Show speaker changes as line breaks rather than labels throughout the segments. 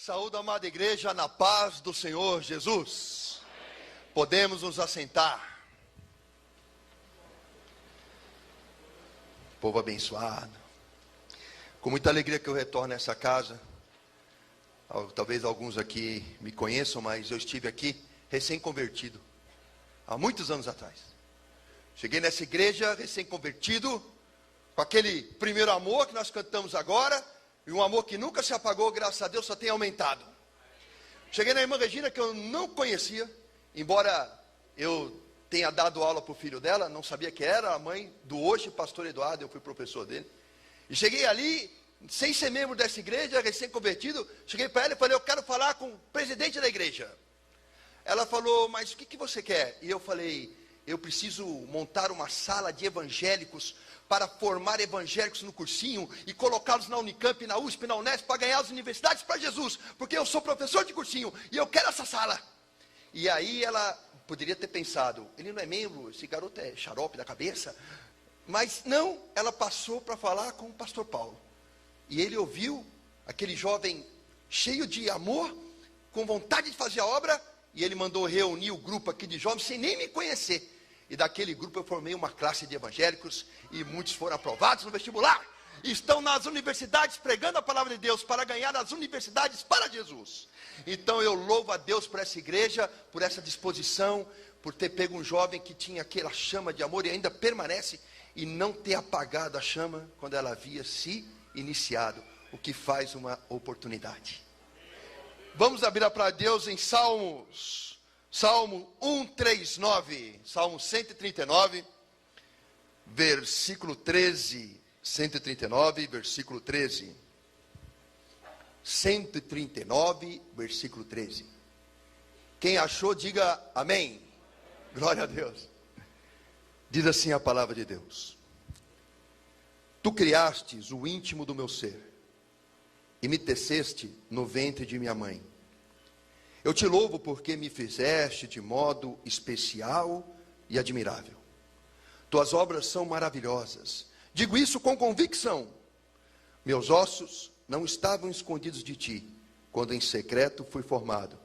Saúde, amada igreja, na paz do Senhor Jesus. Podemos nos assentar. Povo abençoado. Com muita alegria que eu retorno a essa casa. Talvez alguns aqui me conheçam, mas eu estive aqui recém-convertido, há muitos anos atrás. Cheguei nessa igreja recém-convertido, com aquele primeiro amor que nós cantamos agora, e um amor que nunca se apagou, graças a Deus, só tem aumentado. Cheguei na irmã Regina, que eu não conhecia, embora eu tenha dado aula para o filho dela, não sabia que era a mãe do hoje pastor Eduardo, eu fui professor dele. E cheguei ali, sem ser membro dessa igreja, recém-convertido, cheguei para ela e falei, eu quero falar com o presidente da igreja. Ela falou, mas o que você quer? E eu falei, eu preciso montar uma sala de evangélicos para formar evangélicos no cursinho e colocá-los na Unicamp, na USP, na Unesp, para ganhar as universidades para Jesus, porque eu sou professor de cursinho e eu quero essa sala. E aí ela poderia ter pensado, ele não é membro, esse garoto é xarope da cabeça, mas não, ela passou para falar com o pastor Paulo. E ele ouviu aquele jovem cheio de amor, com vontade de fazer a obra, e ele mandou reunir o grupo aqui de jovens sem nem me conhecer. E daquele grupo eu formei uma classe de evangélicos e muitos foram aprovados no vestibular. E estão nas universidades pregando a palavra de Deus para ganhar as universidades para Jesus. Então eu louvo a Deus por essa igreja, por essa disposição, por ter pego um jovem que tinha aquela chama de amor e ainda permanece, e não ter apagado a chama quando ela havia se iniciado, o que faz uma oportunidade. Vamos abrir para Deus em Salmos. Salmo 139, Salmo 139, versículo 13, 139, versículo 13, 139, versículo 13, quem achou, diga amém, glória a Deus. Diz assim a palavra de Deus: Tu criastes o íntimo do meu ser, e me teceste no ventre de minha mãe. Eu te louvo porque me fizeste de modo especial e admirável. Tuas obras são maravilhosas. Digo isso com convicção. Meus ossos não estavam escondidos de ti, quando em secreto fui formado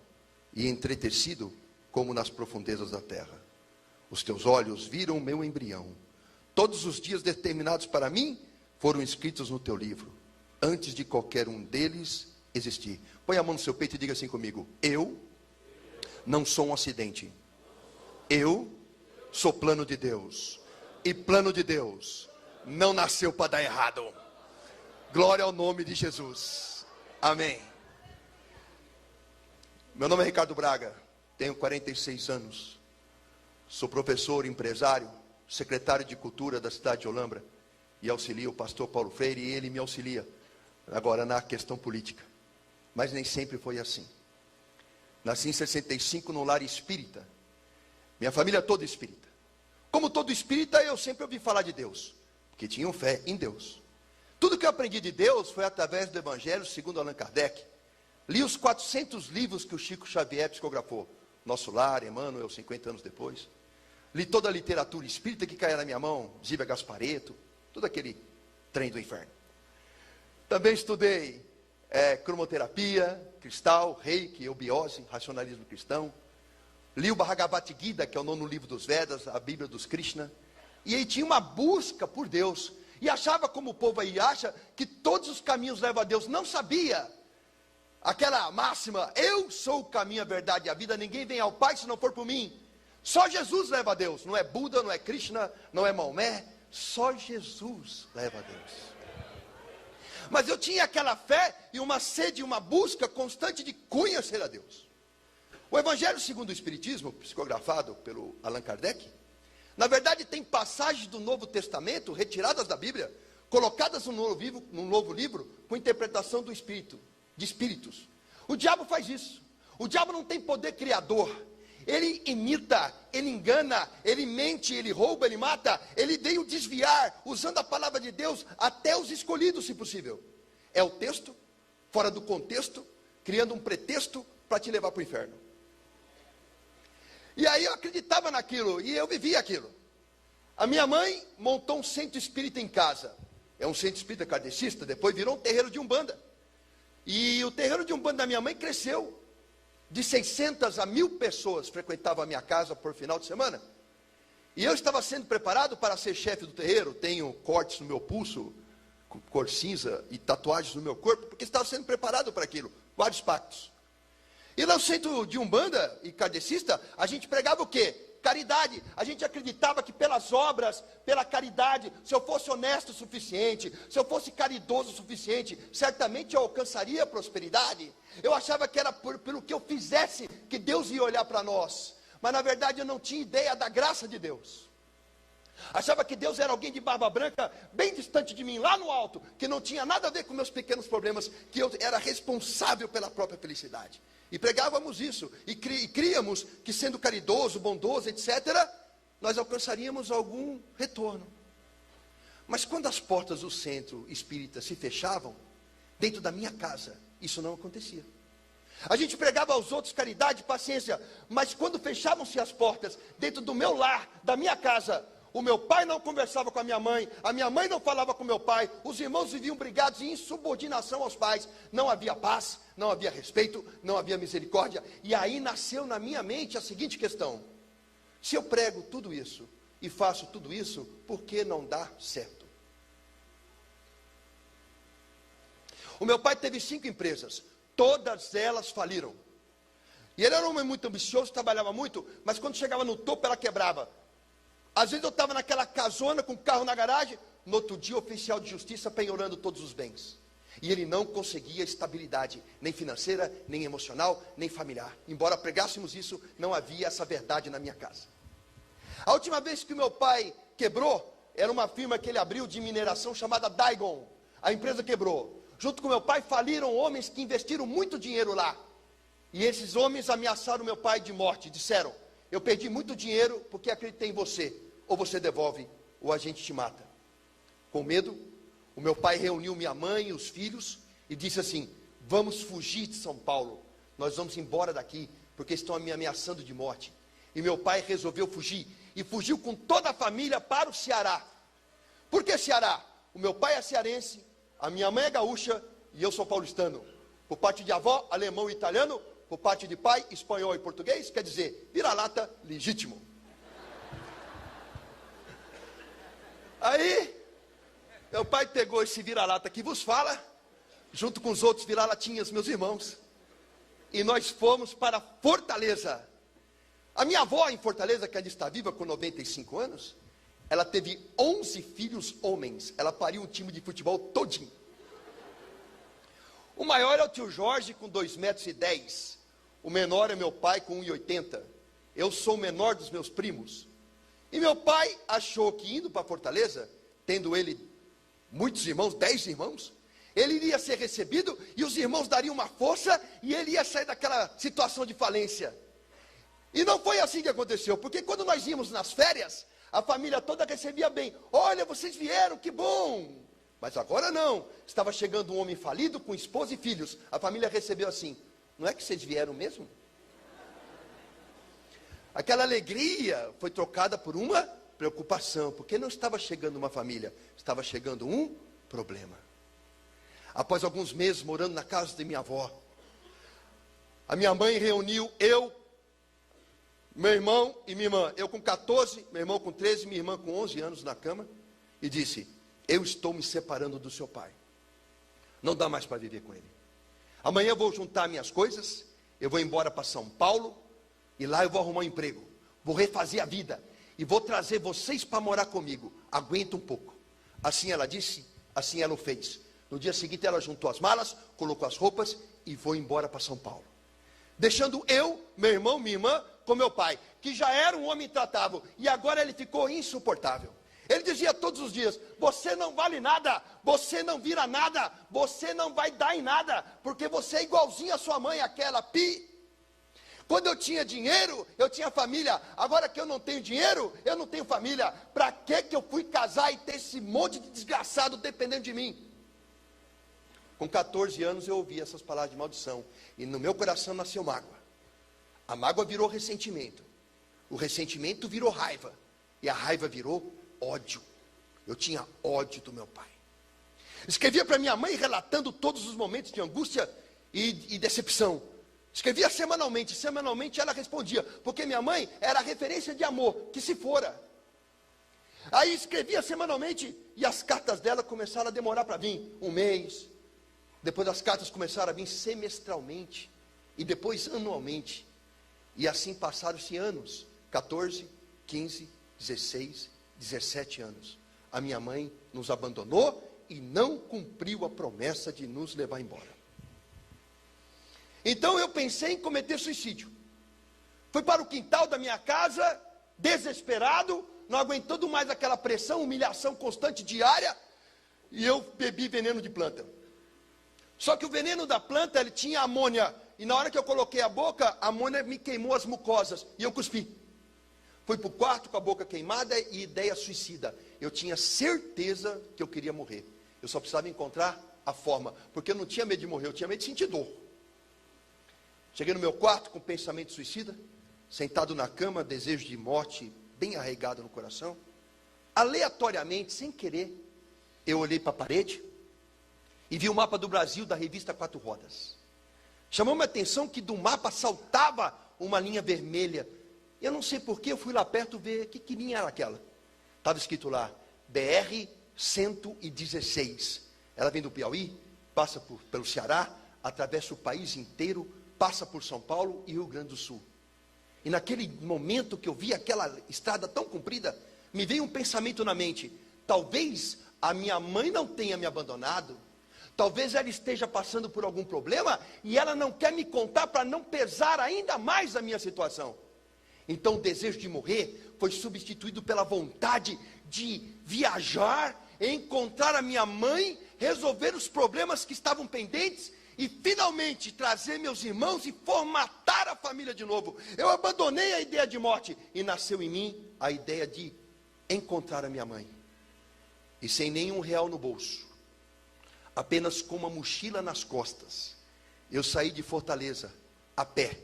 e entretecido como nas profundezas da terra. Os teus olhos viram o meu embrião. Todos os dias determinados para mim foram escritos no teu livro, antes de qualquer um deles existir. Põe a mão no seu peito e diga assim comigo: eu não sou um acidente. Eu sou plano de Deus. E plano de Deus não nasceu para dar errado. Glória ao nome de Jesus. Amém. Meu nome é Ricardo Braga. Tenho 46 anos. Sou professor, empresário, secretário de cultura da cidade de Olambra. E auxilio o pastor Paulo Freire, e ele me auxilia agora na questão política. Mas nem sempre foi assim. Nasci em 65 no lar espírita. Minha família toda espírita. Como todo espírita, eu sempre ouvi falar de Deus, porque tinham fé em Deus. Tudo que eu aprendi de Deus foi através do Evangelho segundo Allan Kardec. Li os 400 livros que o Chico Xavier psicografou. Nosso Lar, Emmanuel, 50 anos depois. Li toda a literatura espírita que caía na minha mão, Zíbia Gasparetto, todo aquele trem do inferno. Também estudei cromoterapia, cristal, reiki, eubiose, racionalismo cristão. Li o Bhagavad Gita, que é o 9º livro dos Vedas, a Bíblia dos Krishna. E aí tinha uma busca por Deus. E achava, como o povo aí acha, que todos os caminhos levam a Deus. Não sabia. Aquela máxima, eu sou o caminho, a verdade e a vida, ninguém vem ao Pai se não for por mim. Só Jesus leva a Deus. Não é Buda, não é Krishna, não é Maomé. Só Jesus leva a Deus. Mas eu tinha aquela fé e uma sede, uma busca constante de conhecer a Deus. O Evangelho segundo o Espiritismo, psicografado pelo Allan Kardec, na verdade tem passagens do Novo Testamento, retiradas da Bíblia, colocadas num novo livro, com interpretação do Espírito, de espíritos. O diabo faz isso. O diabo não tem poder criador. Ele imita, ele engana, ele mente, ele rouba, ele mata. Ele veio desviar, usando a palavra de Deus, até os escolhidos, se possível. É o texto, fora do contexto, criando um pretexto para te levar para o inferno. E aí eu acreditava naquilo, e eu vivia aquilo. A minha mãe montou um centro espírita em casa. É um centro espírita kardecista, depois virou um terreiro de Umbanda. E o terreiro de Umbanda da minha mãe cresceu. De 600 a 1.000 pessoas frequentavam a minha casa por final de semana. E eu estava sendo preparado para ser chefe do terreiro. Tenho cortes no meu pulso, cor cinza, e tatuagens no meu corpo, porque estava sendo preparado para aquilo. Vários pactos. E lá no centro de Umbanda e kardecista, a gente pregava o quê? Caridade. A gente acreditava que pelas obras, pela caridade, se eu fosse honesto o suficiente, se eu fosse caridoso o suficiente, certamente eu alcançaria a prosperidade. Eu achava que era pelo que eu fizesse que Deus ia olhar para nós. Mas na verdade eu não tinha ideia da graça de Deus. Achava que Deus era alguém de barba branca, bem distante de mim, lá no alto, que não tinha nada a ver com meus pequenos problemas, que eu era responsável pela própria felicidade. E pregávamos isso, e críamos que sendo caridoso, bondoso, etc., nós alcançaríamos algum retorno. Mas quando as portas do centro espírita se fechavam, dentro da minha casa, isso não acontecia. A gente pregava aos outros caridade, paciência, mas quando fechavam-se as portas, dentro do meu lar, da minha casa, o meu pai não conversava com a minha mãe não falava com meu pai, os irmãos viviam brigados em insubordinação aos pais, não havia paz, não havia respeito, não havia misericórdia, e aí nasceu na minha mente a seguinte questão: se eu prego tudo isso, e faço tudo isso, por que não dá certo? O meu pai teve 5 empresas, todas elas faliram, e ele era um homem muito ambicioso, trabalhava muito, mas quando chegava no topo ela quebrava. Às vezes eu estava naquela casona com o carro na garagem, no outro dia o oficial de justiça penhorando todos os bens. E ele não conseguia estabilidade, nem financeira, nem emocional, nem familiar. Embora pregássemos isso, não havia essa verdade na minha casa. A última vez que o meu pai quebrou, era uma firma que ele abriu de mineração chamada Daigon. A empresa quebrou. Junto com meu pai faliram homens que investiram muito dinheiro lá. E esses homens ameaçaram meu pai de morte, disseram: eu perdi muito dinheiro porque acreditei em você. Ou você devolve, ou a gente te mata. Com medo, o meu pai reuniu minha mãe e os filhos e disse assim: vamos fugir de São Paulo. Nós vamos embora daqui, porque estão me ameaçando de morte. E meu pai resolveu fugir. E fugiu com toda a família para o Ceará. Por que Ceará? O meu pai é cearense, a minha mãe é gaúcha e eu sou paulistano. Por parte de avó, alemão e italiano. Por parte de pai, espanhol e português, quer dizer, vira-lata legítimo. Aí, meu pai pegou esse vira-lata que vos fala, junto com os outros vira-latinhas, meus irmãos, e nós fomos para Fortaleza. A minha avó em Fortaleza, que ainda está viva com 95 anos, ela teve 11 filhos homens, ela pariu um time de futebol todinho. O maior é o tio Jorge, com 2,10 metros. O menor é meu pai, com 1,80. Eu sou o menor dos meus primos. E meu pai achou que indo para Fortaleza, tendo ele muitos irmãos, 10 irmãos, ele iria ser recebido e os irmãos dariam uma força e ele ia sair daquela situação de falência. E não foi assim que aconteceu, porque quando nós íamos nas férias, a família toda recebia bem. Olha, vocês vieram, que bom! Mas agora não, estava chegando um homem falido com esposa e filhos. A família recebeu assim: não é que vocês vieram mesmo? Aquela alegria foi trocada por uma preocupação, porque não estava chegando uma família, estava chegando um problema. Após alguns meses morando na casa de minha avó, a minha mãe reuniu eu, meu irmão e minha irmã. Eu com 14, meu irmão com 13, minha irmã com 11 anos na cama, e disse: eu estou me separando do seu pai. Não dá mais para viver com ele. Amanhã eu vou juntar minhas coisas, eu vou embora para São Paulo, e lá eu vou arrumar um emprego, vou refazer a vida, e vou trazer vocês para morar comigo. Aguenta um pouco. Assim ela disse, assim ela o fez. No dia seguinte ela juntou as malas, colocou as roupas e foi embora para São Paulo. Deixando eu, meu irmão, minha irmã, com meu pai, que já era um homem intratável, e agora ele ficou insuportável. Ele dizia todos os dias: você não vale nada, você não vira nada, você não vai dar em nada, porque você é igualzinho a sua mãe, aquela pi. Quando eu tinha dinheiro, eu tinha família. Agora que eu não tenho dinheiro, eu não tenho família. Para que eu fui casar e ter esse monte de desgraçado dependendo de mim? Com 14 anos eu ouvi essas palavras de maldição, e no meu coração nasceu mágoa. A mágoa virou ressentimento, o ressentimento virou raiva, e a raiva virou ódio. Eu tinha ódio do meu pai. Escrevia para minha mãe relatando todos os momentos de angústia e decepção. Escrevia semanalmente, semanalmente ela respondia, porque minha mãe era a referência de amor, que se fora. Aí escrevia semanalmente e as cartas dela começaram a demorar para vir, um mês. Depois as cartas começaram a vir semestralmente e depois anualmente. E assim passaram-se anos, 14, 15, 16, 17 anos. A minha mãe nos abandonou e não cumpriu a promessa de nos levar embora. Então eu pensei em cometer suicídio. Fui para o quintal da minha casa, desesperado, não aguentando mais aquela pressão, humilhação constante diária, e eu bebi veneno de planta. Só que o veneno da planta, ele tinha amônia, e na hora que eu coloquei a boca, a amônia me queimou as mucosas, e eu cuspi. Fui para o quarto com a boca queimada e ideia suicida. Eu tinha certeza que eu queria morrer. Eu só precisava encontrar a forma, porque eu não tinha medo de morrer, eu tinha medo de sentir dor. Cheguei no meu quarto com pensamento suicida, sentado na cama, desejo de morte bem arraigado no coração. Aleatoriamente, sem querer, eu olhei para a parede e vi o mapa do Brasil da revista Quatro Rodas. Chamou minha atenção que do mapa saltava uma linha vermelha. Eu não sei porquê, eu fui lá perto ver que linha era aquela. Estava escrito lá, BR-116. Ela vem do Piauí, passa pelo Ceará, atravessa o país inteiro, passa por São Paulo e Rio Grande do Sul. E naquele momento que eu vi aquela estrada tão comprida, me veio um pensamento na mente. Talvez a minha mãe não tenha me abandonado. Talvez ela esteja passando por algum problema e ela não quer me contar para não pesar ainda mais a minha situação. Então o desejo de morrer foi substituído pela vontade de viajar, encontrar a minha mãe, resolver os problemas que estavam pendentes e finalmente trazer meus irmãos e formatar a família de novo. Eu abandonei a ideia de morte e nasceu em mim a ideia de encontrar a minha mãe. E sem nenhum real no bolso, apenas com uma mochila nas costas, eu saí de Fortaleza a pé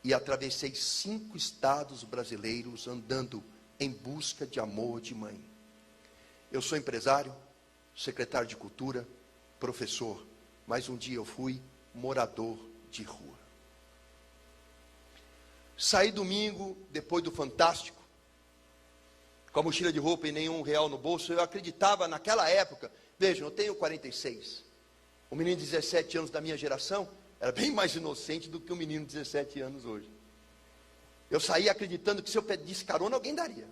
e atravessei 5 estados brasileiros andando em busca de amor de mãe. Eu sou empresário, secretário de cultura, professor, mas um dia eu fui morador de rua. Saí domingo, depois do Fantástico, com a mochila de roupa e nenhum real no bolso. Eu acreditava naquela época, vejam, eu tenho 46. O menino de 17 anos da minha geração era bem mais inocente do que um menino de 17 anos hoje. Eu saí acreditando que se eu pedisse carona, alguém daria.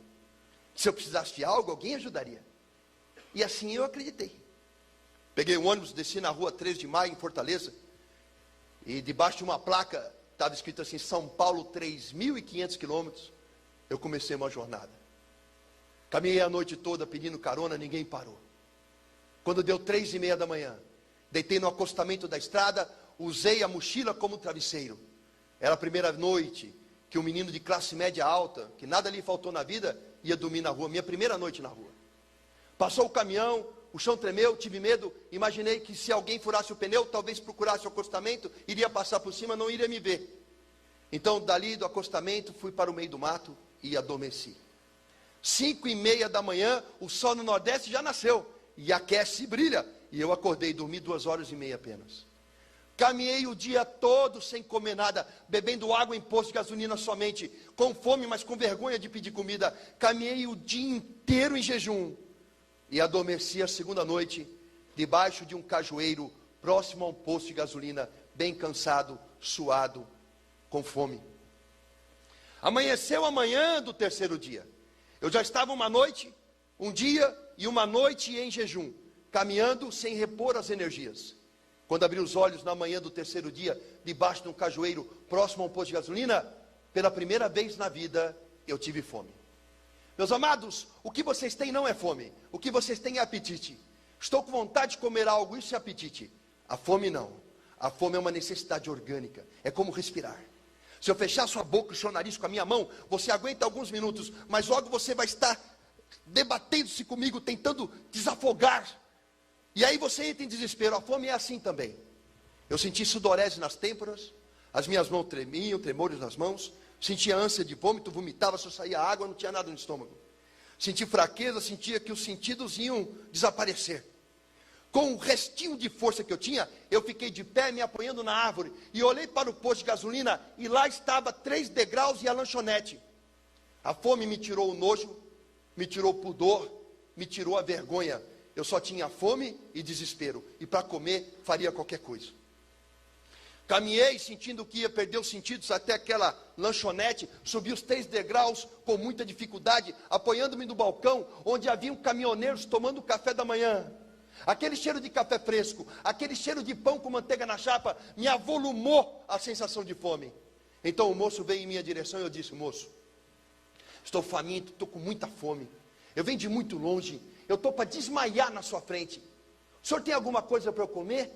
Se eu precisasse de algo, alguém ajudaria. E assim eu acreditei. Peguei um ônibus, desci na rua 13 de Maio, em Fortaleza, e debaixo de uma placa, estava escrito assim, São Paulo, 3.500 quilômetros, eu comecei uma jornada. Caminhei a noite toda pedindo carona, ninguém parou. Quando deu 3:30 da manhã, deitei no acostamento da estrada, usei a mochila como travesseiro. Era a primeira noite que um menino de classe média alta, que nada lhe faltou na vida, ia dormir na rua, minha primeira noite na rua. Passou o caminhão, o chão tremeu, tive medo, imaginei que se alguém furasse o pneu, talvez procurasse o acostamento, iria passar por cima, não iria me ver. Então, dali do acostamento, fui para o meio do mato e adormeci. 5:30 da manhã, o sol no Nordeste já nasceu, e aquece e brilha, e eu acordei, dormi 2h30 apenas. Caminhei o dia todo sem comer nada, bebendo água em posto de gasolina somente, com fome, mas com vergonha de pedir comida. Caminhei o dia inteiro em jejum, e adormeci a segunda noite, debaixo de um cajueiro, próximo a um posto de gasolina, bem cansado, suado, com fome. Amanheceu a manhã do terceiro dia. Eu já estava uma noite, um dia e uma noite em jejum, caminhando sem repor as energias. Quando abri os olhos na manhã do terceiro dia, debaixo de um cajueiro, próximo a um posto de gasolina, pela primeira vez na vida, eu tive fome. Meus amados, o que vocês têm não é fome, o que vocês têm é apetite. Estou com vontade de comer algo, isso é apetite. A fome não. A fome é uma necessidade orgânica, é como respirar. Se eu fechar sua boca e seu nariz com a minha mão, você aguenta alguns minutos, mas logo você vai estar debatendo-se comigo, tentando desafogar. E aí você entra em desespero. A fome é assim também. Eu senti sudorese nas têmporas, as minhas mãos tremiam, tremores nas mãos, sentia ânsia de vômito, vomitava, só saía água, não tinha nada no estômago. Senti fraqueza, sentia que os sentidos iam desaparecer. com o restinho de força que eu tinha, eu fiquei de pé me apoiando na árvore, e olhei para o posto de gasolina, e lá estava 3 degraus e a lanchonete. A fome me tirou o nojo, me tirou o pudor, me tirou a vergonha. Eu só tinha fome e desespero, e para comer faria qualquer coisa. Caminhei sentindo que ia perder os sentidos até aquela lanchonete, subi os 3 degraus com muita dificuldade, apoiando-me no balcão, onde haviam caminhoneiros tomando café da manhã. Aquele cheiro de café fresco, aquele cheiro de pão com manteiga na chapa, me avolumou a sensação de fome. Então o moço veio em minha direção e eu disse: moço, estou faminto, estou com muita fome, eu venho de muito longe, eu estou para desmaiar na sua frente, o senhor tem alguma coisa para eu comer?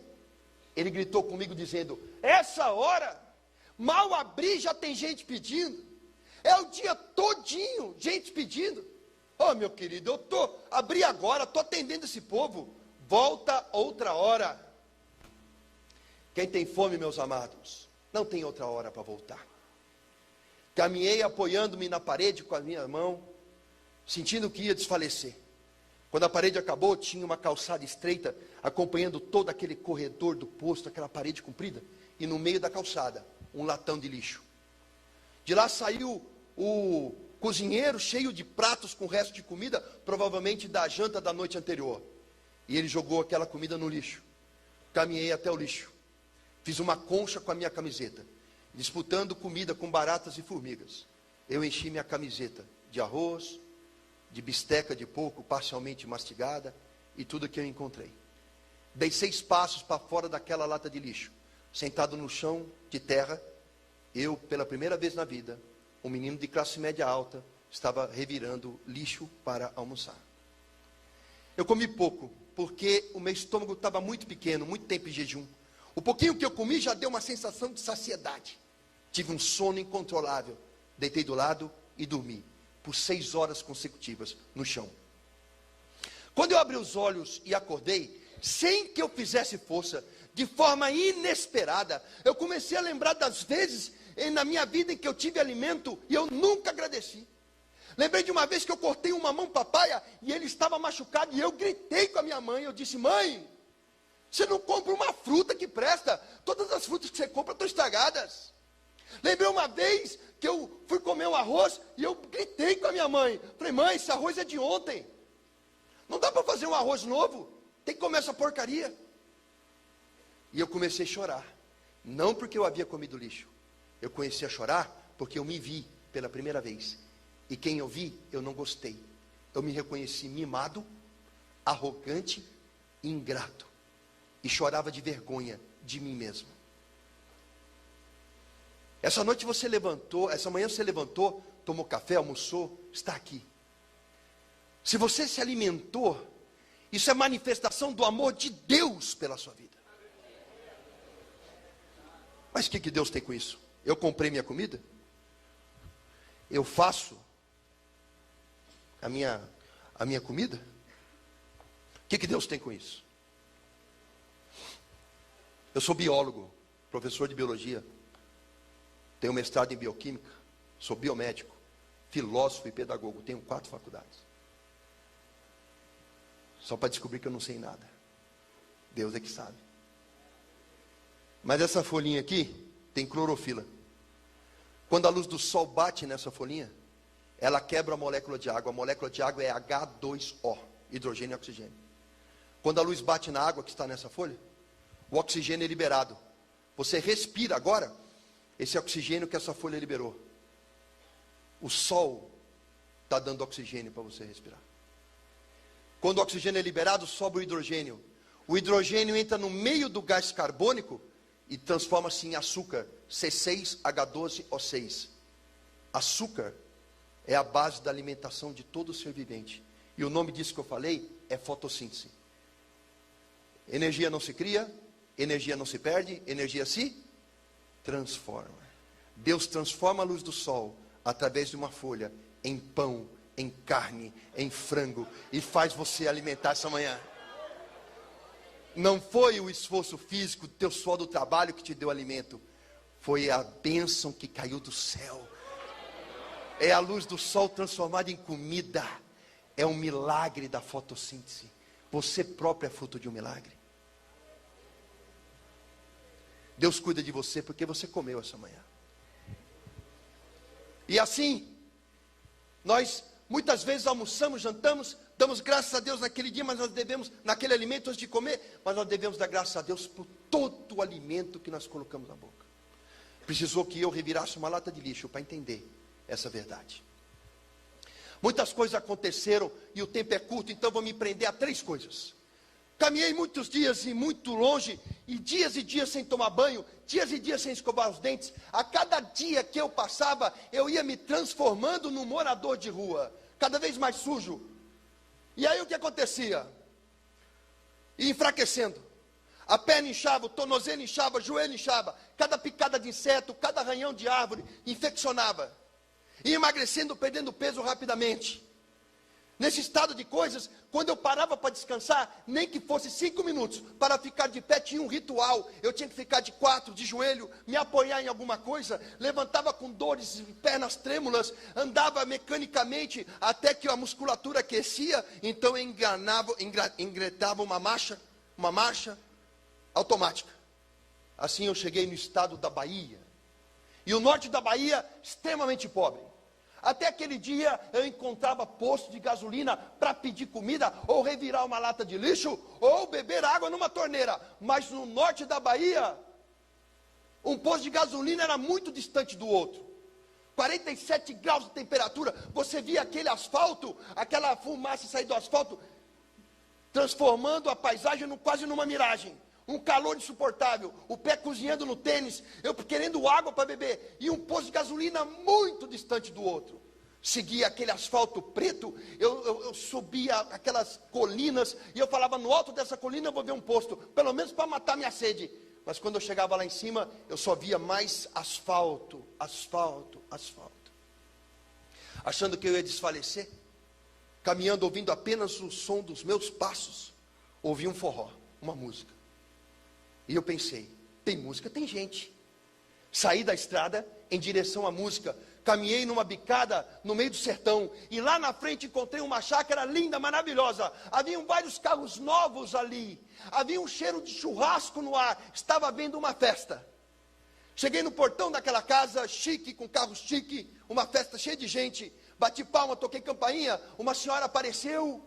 Ele gritou comigo dizendo: essa hora, mal abri, já tem gente pedindo, é o dia todinho, gente pedindo. Oh, meu querido, abri agora, estou atendendo esse povo, volta outra hora. Quem tem fome, meus amados, não tem outra hora para voltar. Caminhei apoiando-me na parede com a minha mão, sentindo que ia desfalecer. Quando a parede acabou, tinha uma calçada estreita, acompanhando todo aquele corredor do posto, aquela parede comprida, e no meio da calçada, um latão de lixo. De lá saiu o cozinheiro cheio de pratos com resto de comida, provavelmente da janta da noite anterior. E ele jogou aquela comida no lixo. Caminhei até o lixo. Fiz uma concha com a minha camiseta, disputando comida com baratas e formigas. Eu enchi minha camiseta de arroz, de bisteca de porco parcialmente mastigada e tudo que eu encontrei. Dei 6 passos para fora daquela lata de lixo. Sentado no chão de terra, eu, pela primeira vez na vida, um menino de classe média alta, estava revirando lixo para almoçar. Eu comi pouco, porque o meu estômago estava muito pequeno, muito tempo em jejum. O pouquinho que eu comi já deu uma sensação de saciedade. Tive um sono incontrolável. Deitei do lado e dormi por 6 horas consecutivas no chão. Quando eu abri os olhos e acordei, sem que eu fizesse força, de forma inesperada, eu comecei a lembrar das vezes na minha vida em que eu tive alimento e eu nunca agradeci. Lembrei de uma vez que eu cortei uma mão papaya e ele estava machucado e eu gritei com a minha mãe. Eu disse: mãe, você não compra uma fruta que presta, todas as frutas que você compra estão estragadas. Lembrei uma vez que eu fui comer um arroz e eu gritei com a minha mãe. Falei: mãe, esse arroz é de ontem, não dá para fazer um arroz novo, tem que comer essa porcaria. E eu comecei a chorar, não porque eu havia comido lixo. Eu comecei a chorar porque eu me vi pela primeira vez. E quem eu vi, eu não gostei. Eu me reconheci mimado, arrogante e ingrato. E chorava de vergonha de mim mesmo. Essa noite você levantou, essa manhã você levantou, tomou café, almoçou, está aqui. Se você se alimentou, isso é manifestação do amor de Deus pela sua vida. Mas o que Deus tem com isso? Eu comprei minha comida? Eu faço a minha comida? O que Deus tem com isso? Eu sou biólogo, professor de biologia, tenho mestrado em bioquímica, sou biomédico, filósofo e pedagogo, tenho 4 faculdades. Só para descobrir que eu não sei nada. Deus é que sabe. Mas essa folhinha aqui tem clorofila. Quando a luz do sol bate nessa folhinha, ela quebra a molécula de água. A molécula de água é H2O, hidrogênio e oxigênio. Quando a luz bate na água que está nessa folha, o oxigênio é liberado. Você respira agora esse oxigênio que essa folha liberou. O sol está dando oxigênio para você respirar. Quando o oxigênio é liberado, sobe o hidrogênio. O hidrogênio entra no meio do gás carbônico e transforma-se em açúcar, C6H12O6. Açúcar é a base da alimentação de todo ser vivente. E o nome disso que eu falei é fotossíntese. Energia não se cria, energia não se perde, energia se transforma. Deus transforma a luz do sol através de uma folha em pão, em carne, em frango e faz você alimentar essa manhã. Não foi o esforço físico, o teu suor do trabalho que te deu alimento. Foi a bênção que caiu do céu. É a luz do sol transformada em comida. É um milagre da fotossíntese. Você próprio é fruto de um milagre. Deus cuida de você porque você comeu essa manhã. E assim, nós muitas vezes almoçamos, jantamos, damos graças a Deus naquele dia, mas nós devemos, naquele alimento antes de comer, mas nós devemos dar graças a Deus por todo o alimento que nós colocamos na boca. Precisou que eu revirasse uma lata de lixo para entender essa verdade. Muitas coisas aconteceram e o tempo é curto, então vou me prender a 3 coisas. Caminhei muitos dias e muito longe, e dias sem tomar banho, dias e dias sem escovar os dentes. A cada dia que eu passava, eu ia me transformando num morador de rua, cada vez mais sujo. E aí o que acontecia? Ia enfraquecendo. A perna inchava, o tornozelo inchava, o joelho inchava. Cada picada de inseto, cada arranhão de árvore infeccionava. Ia emagrecendo, perdendo peso rapidamente. Nesse estado de coisas, quando eu parava para descansar, nem que fosse 5 minutos, para ficar de pé, tinha um ritual. Eu tinha que ficar de 4, de joelho, me apoiar em alguma coisa, levantava com dores, pernas trêmulas, andava mecanicamente, até que a musculatura aquecia, então eu engretava uma marcha automática. Assim eu cheguei no estado da Bahia, e o norte da Bahia, extremamente pobre. Até aquele dia eu encontrava posto de gasolina para pedir comida, ou revirar uma lata de lixo, ou beber água numa torneira. Mas no norte da Bahia, um posto de gasolina era muito distante do outro. 47 graus de temperatura, você via aquele asfalto, aquela fumaça sair do asfalto, transformando a paisagem quase numa miragem. Um calor insuportável, o pé cozinhando no tênis, eu querendo água para beber, e um posto de gasolina muito distante do outro. Seguia aquele asfalto preto, eu subia aquelas colinas, e eu falava, no alto dessa colina eu vou ver um posto, pelo menos para matar minha sede. Mas quando eu chegava lá em cima, eu só via mais asfalto. Achando que eu ia desfalecer, caminhando, ouvindo apenas o som dos meus passos, ouvi um forró, uma música. E eu pensei, tem música, tem gente. Saí da estrada em direção à música, caminhei numa bicada no meio do sertão, e lá na frente encontrei uma chácara linda, maravilhosa. Haviam vários carros novos ali, havia um cheiro de churrasco no ar, estava havendo uma festa. Cheguei no portão daquela casa, chique, com carro chique, uma festa cheia de gente, bati palma, toquei campainha, uma senhora apareceu,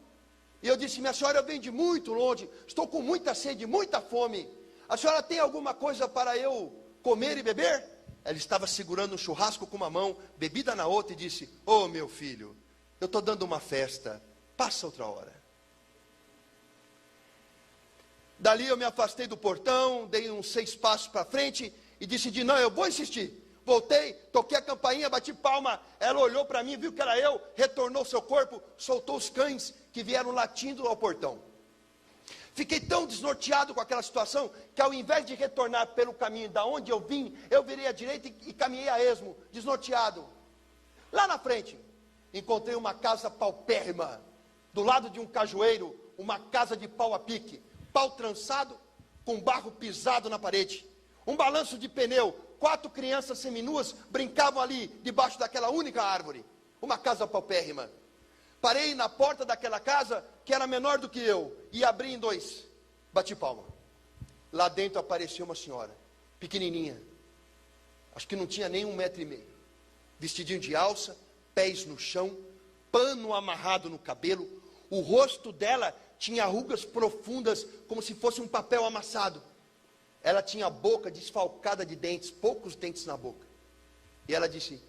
e eu disse, minha senhora, eu venho de muito longe, estou com muita sede, muita fome. A senhora tem alguma coisa para eu comer e beber? Ela estava segurando um churrasco com uma mão, bebida na outra, e disse, ô meu filho, eu estou dando uma festa, passa outra hora. Dali eu me afastei do portão, dei uns 6 passos para frente, e decidi, não, eu vou insistir. Voltei, toquei a campainha, bati palma, ela olhou para mim, viu que era eu, retornou seu corpo, soltou os cães que vieram latindo ao portão. Fiquei tão desnorteado com aquela situação, que ao invés de retornar pelo caminho da onde eu vim, eu virei à direita e caminhei a esmo, desnorteado. Lá na frente, encontrei uma casa paupérrima, do lado de um cajueiro, uma casa de pau a pique, pau trançado, com barro pisado na parede, um balanço de pneu, 4 crianças seminuas brincavam ali, debaixo daquela única árvore, uma casa paupérrima. Parei na porta daquela casa, que era menor do que eu, e abri em 2, bati palma. Lá dentro apareceu uma senhora, pequenininha, acho que não tinha nem 1,5 metros, vestidinho de alça, pés no chão, pano amarrado no cabelo, o rosto dela tinha rugas profundas, como se fosse um papel amassado. Ela tinha a boca desfalcada de dentes, poucos dentes na boca. E ela disse,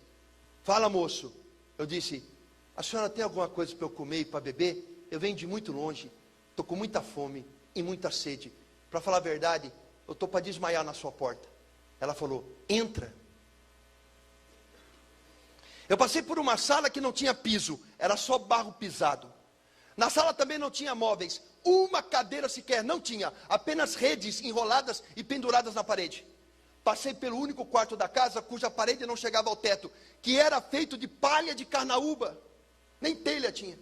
fala moço. Eu disse, a senhora tem alguma coisa para eu comer e para beber? Eu venho de muito longe, estou com muita fome e muita sede. Para falar a verdade, eu estou para desmaiar na sua porta. Ela falou, entra. Eu passei por uma sala que não tinha piso, era só barro pisado. Na sala também não tinha móveis, uma cadeira sequer não tinha, apenas redes enroladas e penduradas na parede. Passei pelo único quarto da casa cuja parede não chegava ao teto, que era feito de palha de carnaúba, nem telha tinha.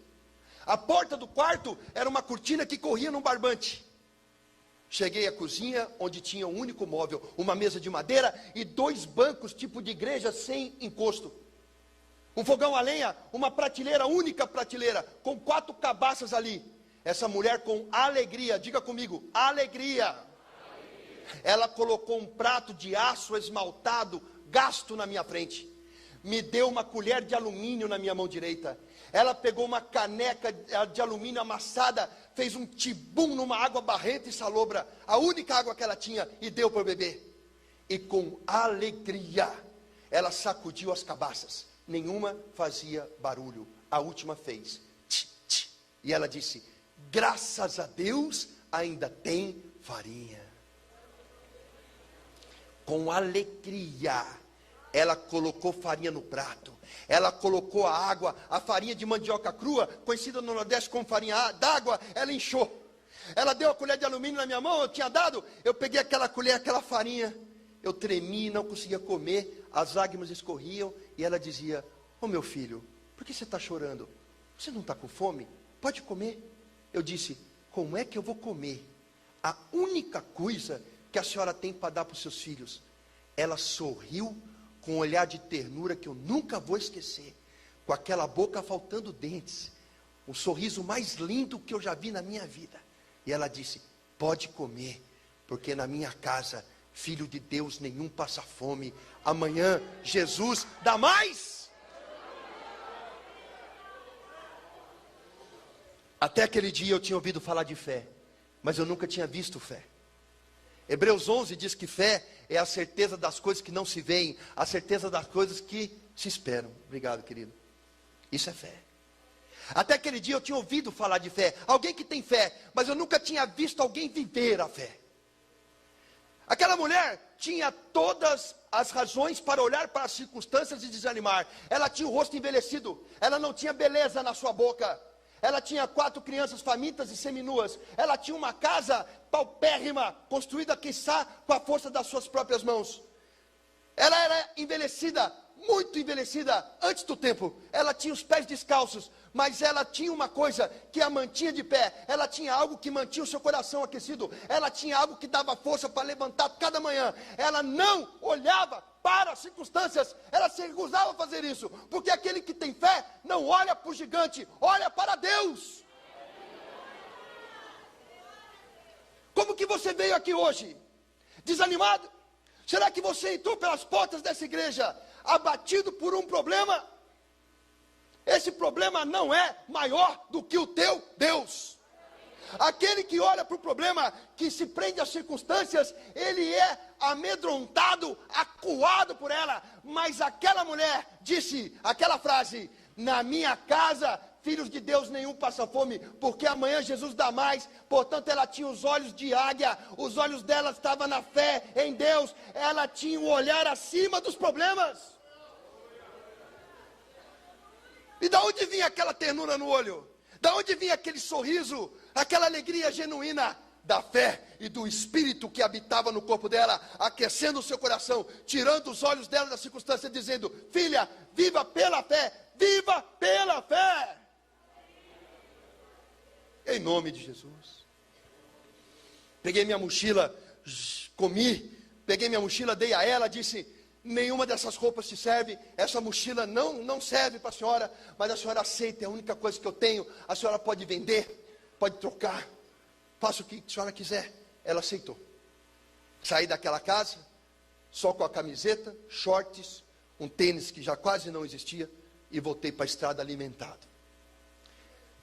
A porta do quarto era uma cortina que corria num barbante. Cheguei à cozinha, onde tinha um único móvel, uma mesa de madeira e 2 bancos tipo de igreja sem encosto. Um fogão a lenha, uma prateleira, única prateleira, com 4 cabaças ali. Essa mulher com alegria, diga comigo, alegria. Ela colocou um prato de aço esmaltado, gasto na minha frente. Me deu uma colher de alumínio na minha mão direita. Ela pegou uma caneca de alumínio amassada, fez um tibum numa água barrenta e salobra, a única água que ela tinha, e deu para eu beber. E com alegria, ela sacudiu as cabaças. Nenhuma fazia barulho. A última fez. Tch, tch. E ela disse: graças a Deus, ainda tem farinha. Com alegria, ela colocou farinha no prato. Ela colocou a água, a farinha de mandioca crua, conhecida no Nordeste como farinha d'água, ela inchou. Ela deu a colher de alumínio na minha mão, eu tinha dado, eu peguei aquela colher, aquela farinha, eu tremi, não conseguia comer, as lágrimas escorriam, e ela dizia: ô meu filho, por que você está chorando? Você não está com fome? Pode comer. Eu disse: como é que eu vou comer a única coisa que a senhora tem para dar para os seus filhos? Ela sorriu com um olhar de ternura que eu nunca vou esquecer, com aquela boca faltando dentes, o sorriso mais lindo que eu já vi na minha vida. E ela disse: pode comer, porque na minha casa, filho de Deus nenhum passa fome. Amanhã Jesus dá mais. Até aquele dia eu tinha ouvido falar de fé, mas eu nunca tinha visto fé. Hebreus 11 diz que fé é a certeza das coisas que não se veem, a certeza das coisas que se esperam. Obrigado, querido. Isso é fé. Até aquele dia eu tinha ouvido falar de fé, alguém que tem fé, mas eu nunca tinha visto alguém viver a fé. Aquela mulher tinha todas as razões para olhar para as circunstâncias e desanimar. Ela tinha o rosto envelhecido, ela não tinha beleza na sua boca. Ela tinha 4 crianças famintas e seminuas. Ela tinha uma casa paupérrima, construída, quiçá, com a força das suas próprias mãos. Ela era envelhecida, muito envelhecida, antes do tempo. Ela tinha os pés descalços, mas ela tinha uma coisa que a mantinha de pé. Ela tinha algo que mantinha o seu coração aquecido. Ela tinha algo que dava força para levantar cada manhã. Ela não olhava para as circunstâncias, ela se recusava a fazer isso, porque aquele que tem fé não olha para o gigante, olha para Deus. Como que você veio aqui hoje? Desanimado? Será que você entrou pelas portas dessa igreja abatido por um problema? Esse problema não é maior do que o teu Deus. Aquele que olha para o problema, que se prende às circunstâncias, ele é amedrontado, acuado por ela. Mas aquela mulher disse aquela frase: na minha casa, filhos de Deus nenhum passa fome, porque amanhã Jesus dá mais. Portanto, ela tinha os olhos de águia, os olhos dela estavam na fé em Deus. Ela tinha um olhar acima dos problemas. E da onde vinha aquela ternura no olho? Da onde vinha aquele sorriso, aquela alegria genuína? Da fé e do Espírito que habitava no corpo dela, aquecendo o seu coração, tirando os olhos dela da circunstância, dizendo: filha, viva pela fé, viva pela fé. Em nome de Jesus. Peguei minha mochila, comi, peguei minha mochila, dei a ela, disse: nenhuma dessas roupas te serve, essa mochila não serve para a senhora, mas a senhora aceita, é a única coisa que eu tenho, a senhora pode vender, pode trocar, faça o que a senhora quiser. Ela aceitou. Saí daquela casa, só com a camiseta, shorts, um tênis que já quase não existia, e voltei para a estrada alimentado.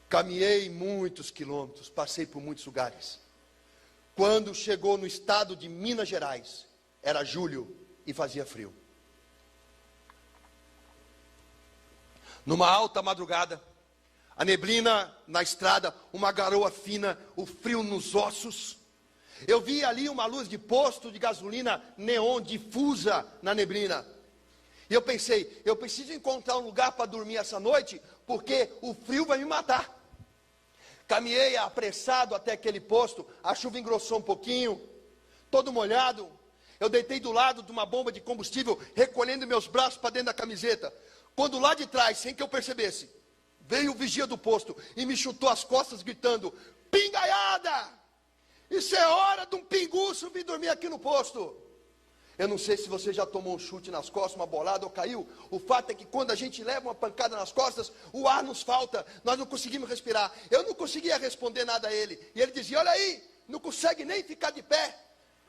Caminhei muitos quilômetros, passei por muitos lugares. Quando chegou no estado de Minas Gerais, era julho, e fazia frio. Numa alta madrugada, a neblina na estrada, uma garoa fina, o frio nos ossos. Eu vi ali uma luz de posto de gasolina neon difusa na neblina. E eu pensei: eu preciso encontrar um lugar para dormir essa noite, porque o frio vai me matar. Caminhei apressado até aquele posto, a chuva engrossou um pouquinho, todo molhado. Eu deitei do lado de uma bomba de combustível, recolhendo meus braços para dentro da camiseta. Quando lá de trás, sem que eu percebesse, veio o vigia do posto e me chutou as costas gritando: pingaiada! Isso é hora de um pinguço vir dormir aqui no posto. Eu não sei se você já tomou um chute nas costas, uma bolada ou caiu. O fato é que quando a gente leva uma pancada nas costas, o ar nos falta, nós não conseguimos respirar. Eu não conseguia responder nada a ele. E ele dizia: olha aí, não consegue nem ficar de pé.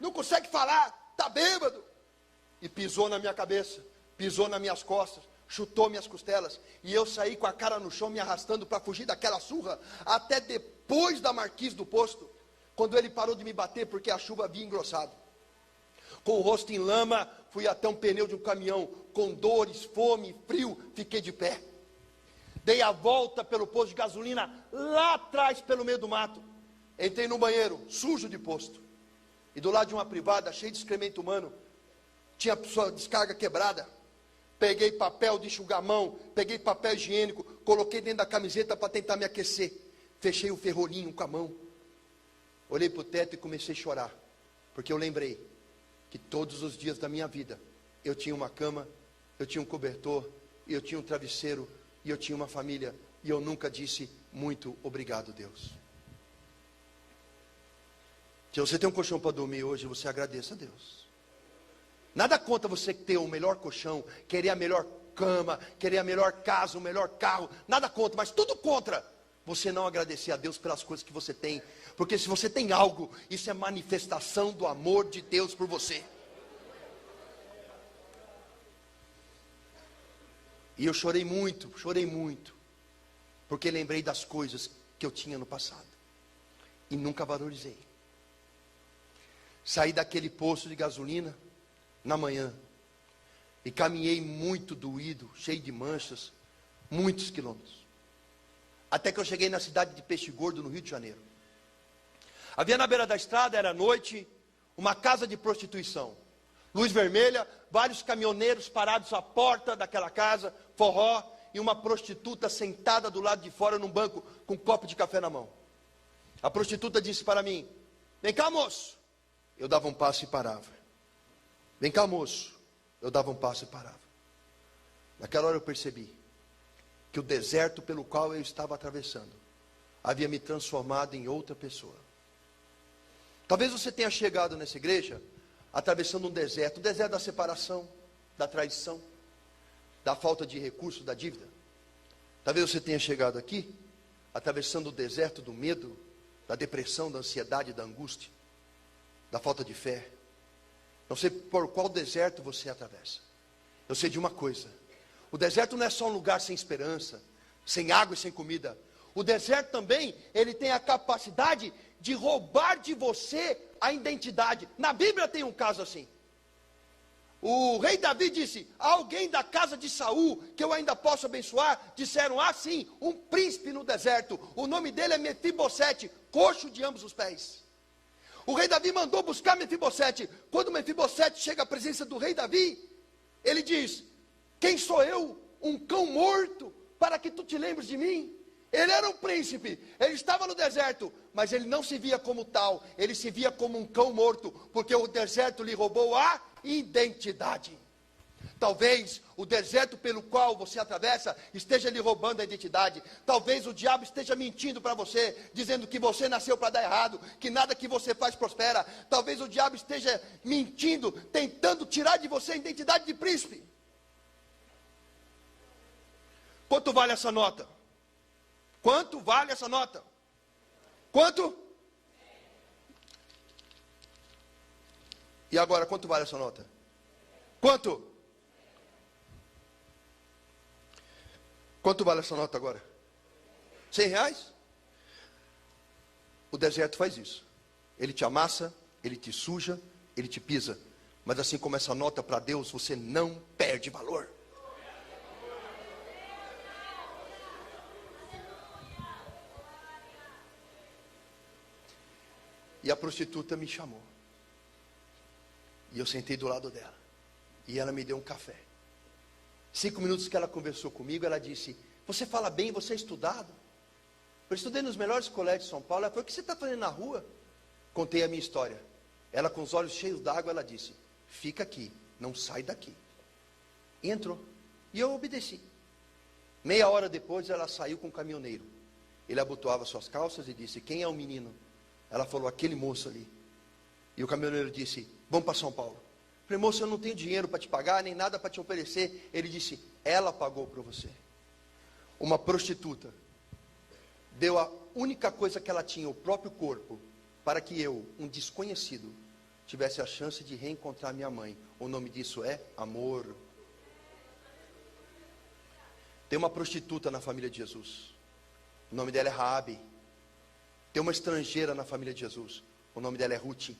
não consegue falar, está bêbado. E pisou na minha cabeça, pisou nas minhas costas, chutou minhas costelas. E eu saí com a cara no chão, me arrastando para fugir daquela surra, até depois da marquise do posto, quando ele parou de me bater, porque a chuva havia engrossado. Com o rosto em lama, fui até um pneu de um caminhão, com dores, fome, frio, fiquei de pé. Dei a volta pelo posto de gasolina, lá atrás, pelo meio do mato. Entrei no banheiro, sujo de posto. E do lado de uma privada, cheia de excremento humano, tinha sua descarga quebrada. Peguei papel de enxugar a mão, peguei papel higiênico, coloquei dentro da camiseta para tentar me aquecer. Fechei o ferrolhinho com a mão. Olhei para o teto e comecei a chorar. Porque eu lembrei que todos os dias da minha vida, eu tinha uma cama, eu tinha um cobertor, e eu tinha um travesseiro, e eu tinha uma família, e eu nunca disse muito obrigado, Deus. Se você tem um colchão para dormir hoje, você agradeça a Deus. Nada contra você ter o melhor colchão, querer a melhor cama, querer a melhor casa, o melhor carro, nada contra, mas tudo contra você não agradecer a Deus pelas coisas que você tem. Porque se você tem algo, isso é manifestação do amor de Deus por você. E eu chorei muito, porque lembrei das coisas que eu tinha no passado e nunca valorizei. Saí daquele posto de gasolina na manhã e caminhei muito doído, cheio de manchas, muitos quilômetros, até que eu cheguei na cidade de Peixe Gordo, no Rio de Janeiro. Havia na beira da estrada, era noite, uma casa de prostituição, luz vermelha, vários caminhoneiros parados à porta daquela casa, forró, e uma prostituta sentada do lado de fora num banco com um copo de café na mão. A prostituta disse para mim: vem cá, moço. Eu dava um passo e parava. Vem cá, moço. Eu dava um passo e parava. Naquela hora eu percebi que o deserto pelo qual eu estava atravessando havia me transformado em outra pessoa. Talvez você tenha chegado nessa igreja atravessando um deserto da separação, da traição, da falta de recurso, da dívida. Talvez você tenha chegado aqui atravessando o deserto do medo, da depressão, da ansiedade, da angústia, da falta de fé. Não sei por qual deserto você atravessa. Eu sei de uma coisa: o deserto não é só um lugar sem esperança, sem água e sem comida. O deserto também, ele tem a capacidade de roubar de você a identidade. Na Bíblia tem um caso assim. O rei Davi disse: alguém da casa de Saul, que eu ainda posso abençoar. Disseram: ah sim, um príncipe no deserto. O nome dele é Mefibosete, coxo de ambos os pés. O rei Davi mandou buscar Mefibosete. Quando Mefibosete chega à presença do rei Davi, ele diz: quem sou eu, um cão morto, para que tu te lembres de mim? Ele era um príncipe, ele estava no deserto, mas ele não se via como tal, ele se via como um cão morto, porque o deserto lhe roubou a identidade. Talvez o deserto pelo qual você atravessa esteja lhe roubando a identidade. Talvez o diabo esteja mentindo para você, dizendo que você nasceu para dar errado, que nada que você faz prospera. Talvez o diabo esteja mentindo, tentando tirar de você a identidade de príncipe. Quanto vale essa nota? Quanto vale essa nota? Quanto? E agora, quanto vale essa nota? Quanto? Quanto vale essa nota agora? R$100? O deserto faz isso. Ele te amassa, ele te suja, ele te pisa. Mas assim como essa nota para Deus, você não perde valor. E a prostituta me chamou. E eu sentei do lado dela. E ela me deu um café. 5 minutos que ela conversou comigo, ela disse: você fala bem, você é estudado. Eu estudei nos melhores colégios de São Paulo. Ela falou: o que você está fazendo na rua? Contei a minha história. Ela, com os olhos cheios d'água, ela disse: fica aqui, não sai daqui. E entrou. E eu obedeci. Meia hora depois, ela saiu com o caminhoneiro. Ele abotoava suas calças e disse: quem é o menino? Ela falou: aquele moço ali. E o caminhoneiro disse: vamos para São Paulo. Eu falei: moço, eu não tenho dinheiro para te pagar, nem nada para te oferecer. Ele disse: ela pagou para você. Uma prostituta deu a única coisa que ela tinha, o próprio corpo, para que eu, um desconhecido, tivesse a chance de reencontrar minha mãe. O nome disso é amor. Tem uma prostituta na família de Jesus. O nome dela é Raabe. Tem uma estrangeira na família de Jesus. O nome dela é Ruth.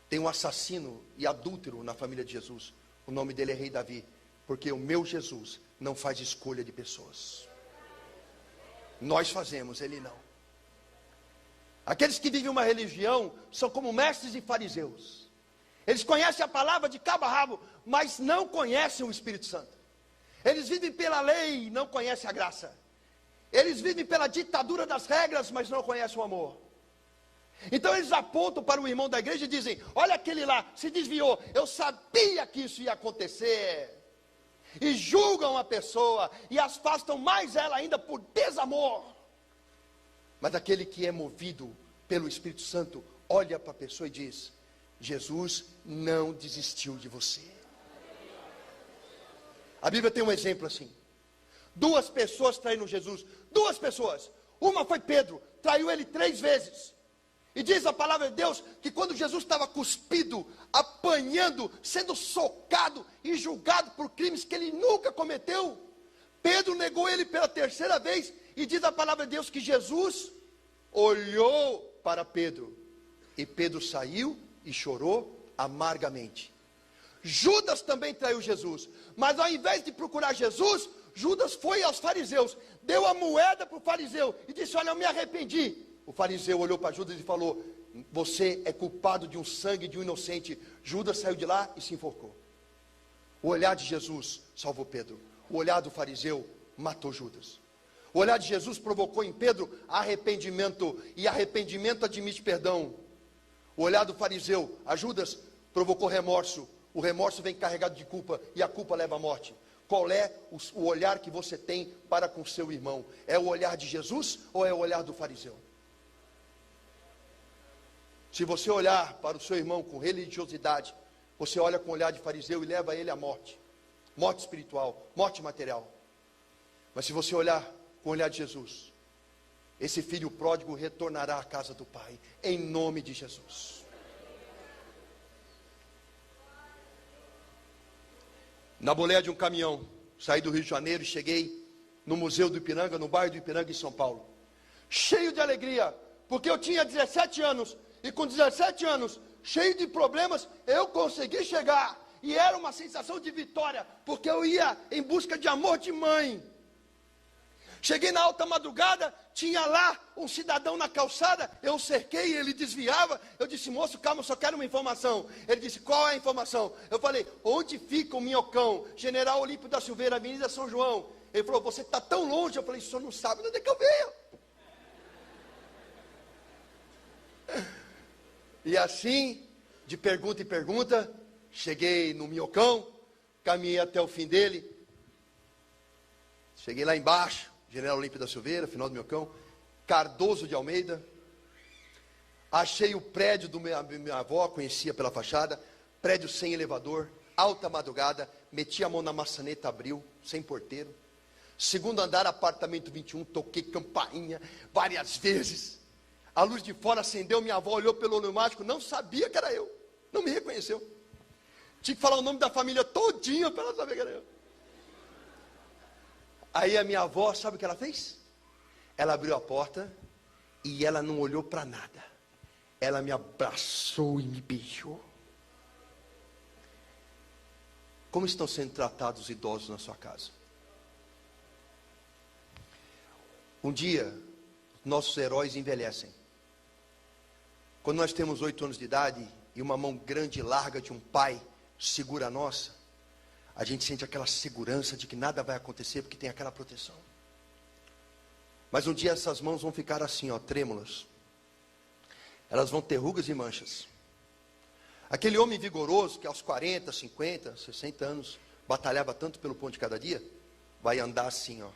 Tem um assassino e adúltero na família de Jesus. O nome dele é Rei Davi. Porque o meu Jesus não faz escolha de pessoas. Nós fazemos, ele não. Aqueles que vivem uma religião são como mestres e fariseus. Eles conhecem a palavra de cabo a rabo, mas não conhecem o Espírito Santo. Eles vivem pela lei e não conhecem a graça. Eles vivem pela ditadura das regras, mas não conhecem o amor. Então eles apontam para o irmão da igreja e dizem: olha aquele lá, se desviou, eu sabia que isso ia acontecer. E julgam a pessoa e afastam mais ela ainda por desamor. Mas aquele que é movido pelo Espírito Santo olha para a pessoa e diz: Jesus não desistiu de você. A Bíblia tem um exemplo assim. 2 pessoas traíram Jesus. 2 pessoas. Uma foi Pedro, traiu ele 3 vezes. E diz a palavra de Deus que quando Jesus estava cuspido, apanhando, sendo socado e julgado por crimes que ele nunca cometeu, Pedro negou ele pela 3ª vez. E diz a palavra de Deus que Jesus olhou para Pedro. E Pedro saiu e chorou amargamente. Judas também traiu Jesus. Mas ao invés de procurar Jesus, Judas foi aos fariseus, deu a moeda para o fariseu e disse: olha, eu me arrependi. O fariseu olhou para Judas e falou: você é culpado de um sangue de um inocente. Judas saiu de lá e se enforcou. O olhar de Jesus salvou Pedro. O olhar do fariseu matou Judas. O olhar de Jesus provocou em Pedro arrependimento, e arrependimento admite perdão. O olhar do fariseu a Judas provocou remorso. O remorso vem carregado de culpa, e a culpa leva à morte. Qual é o olhar que você tem para com seu irmão? É o olhar de Jesus ou é o olhar do fariseu? Se você olhar para o seu irmão com religiosidade, você olha com o olhar de fariseu e leva ele à morte. Morte espiritual, morte material. Mas se você olhar com o olhar de Jesus, esse filho pródigo retornará à casa do Pai, em nome de Jesus. Na boleia de um caminhão, saí do Rio de Janeiro e cheguei no Museu do Ipiranga, no bairro do Ipiranga, em São Paulo. Cheio de alegria, porque eu tinha 17 anos, e com 17 anos, cheio de problemas, eu consegui chegar. E era uma sensação de vitória, porque eu ia em busca de amor de mãe. Cheguei na alta madrugada, tinha lá um cidadão na calçada, eu cerquei, ele desviava, eu disse: moço, calma, eu só quero uma informação. Ele disse: qual é a informação? Eu falei: onde fica o Minhocão? General Olímpio da Silveira, Avenida São João. Ele falou: você está tão longe. Eu falei: o senhor não sabe onde é que eu venho. E assim, de pergunta em pergunta, cheguei no Minhocão, caminhei até o fim dele, cheguei lá embaixo, General Olímpio da Silveira, final do Minhocão, Cardoso de Almeida, achei o prédio do minha avó, conhecia pela fachada, prédio sem elevador, alta madrugada, meti a mão na maçaneta, abriu, sem porteiro, 2º andar, apartamento 21, toquei campainha várias vezes, a luz de fora acendeu, minha avó olhou pelo olho mágico, não sabia que era eu, não me reconheceu, tinha que falar o nome da família todinha para ela saber que era eu. Aí a minha avó, sabe o que ela fez? Ela abriu a porta e ela não olhou para nada. Ela me abraçou e me beijou. Como estão sendo tratados os idosos na sua casa? Um dia, nossos heróis envelhecem. Quando nós temos 8 anos de idade e uma mão grande e larga de um pai segura a nossa, a gente sente aquela segurança de que nada vai acontecer porque tem aquela proteção. Mas um dia essas mãos vão ficar assim, ó, trêmulas. Elas vão ter rugas e manchas. Aquele homem vigoroso que aos 40, 50, 60 anos batalhava tanto pelo pão de cada dia, vai andar assim, ó.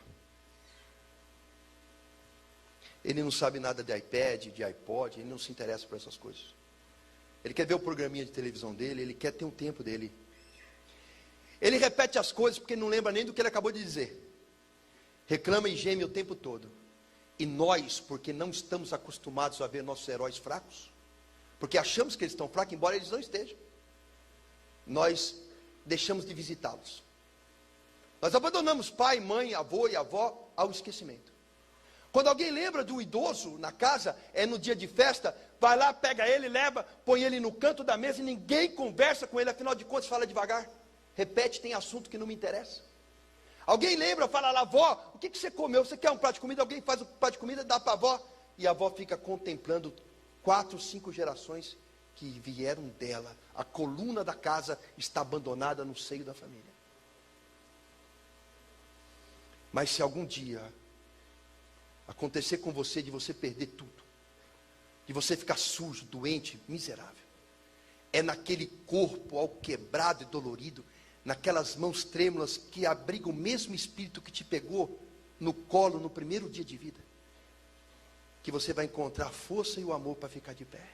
Ele não sabe nada de iPad, de iPod, ele não se interessa por essas coisas. Ele quer ver o programinha de televisão dele, ele quer ter um tempo dele. Ele repete as coisas porque não lembra nem do que ele acabou de dizer. Reclama e geme o tempo todo. E nós, porque não estamos acostumados a ver nossos heróis fracos, porque achamos que eles estão fracos, embora eles não estejam. Nós deixamos de visitá-los. Nós abandonamos pai, mãe, avô e avó ao esquecimento. Quando alguém lembra do idoso na casa, é no dia de festa, vai lá, pega ele, leva, põe ele no canto da mesa e ninguém conversa com ele, afinal de contas fala devagar. Repete, tem assunto que não me interessa. Alguém lembra, fala lá, avó, o que você comeu? Você quer um prato de comida? Alguém faz um prato de comida, dá para a avó. E a avó fica contemplando 4, 5 gerações que vieram dela. A coluna da casa está abandonada no seio da família. Mas se algum dia acontecer com você de você perder tudo, de você ficar sujo, doente, miserável, é naquele corpo alquebrado e dolorido, naquelas mãos trêmulas que abrigam o mesmo espírito que te pegou no colo no primeiro dia de vida, que você vai encontrar a força e o amor para ficar de pé.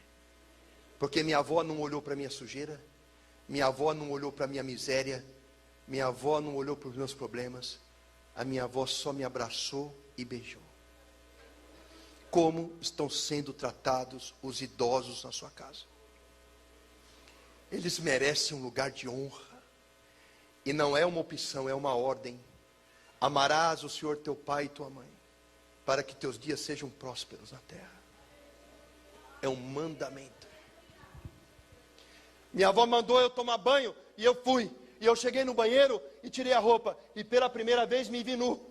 Porque minha avó não olhou para a minha sujeira, minha avó não olhou para a minha miséria, minha avó não olhou para os meus problemas, a minha avó só me abraçou e beijou. Como estão sendo tratados os idosos na sua casa? Eles merecem um lugar de honra. E não é uma opção, é uma ordem. Amarás o Senhor teu pai e tua mãe, para que teus dias sejam prósperos na terra. É um mandamento. Minha avó mandou eu tomar banho, e eu fui. E eu cheguei no banheiro e tirei a roupa. E pela primeira vez me vi nu.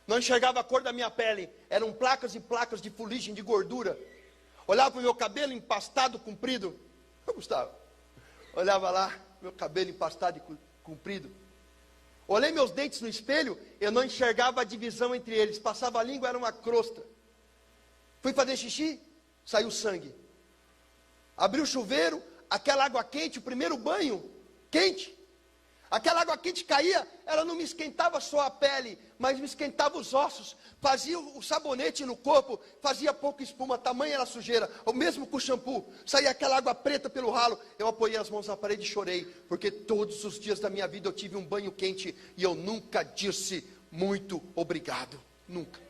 Não enxergava a cor da minha pele. Eram placas e placas de fuligem, de gordura. Olhava para o meu cabelo empastado, comprido. Gustavo, olhava lá, meu cabelo empastado e comprido. Olhei meus dentes no espelho, eu não enxergava a divisão entre eles. Passava a língua, era uma crosta. Fui fazer xixi, saiu sangue. Abri o chuveiro, aquela água quente, o primeiro banho, quente. Aquela água quente caía, ela não me esquentava só a pele, mas me esquentava os ossos. Fazia o sabonete no corpo, fazia pouca espuma, tamanha era a sujeira. O mesmo com o shampoo, saía aquela água preta pelo ralo. Eu apoiei as mãos na parede e chorei, porque todos os dias da minha vida eu tive um banho quente e eu nunca disse muito obrigado, nunca.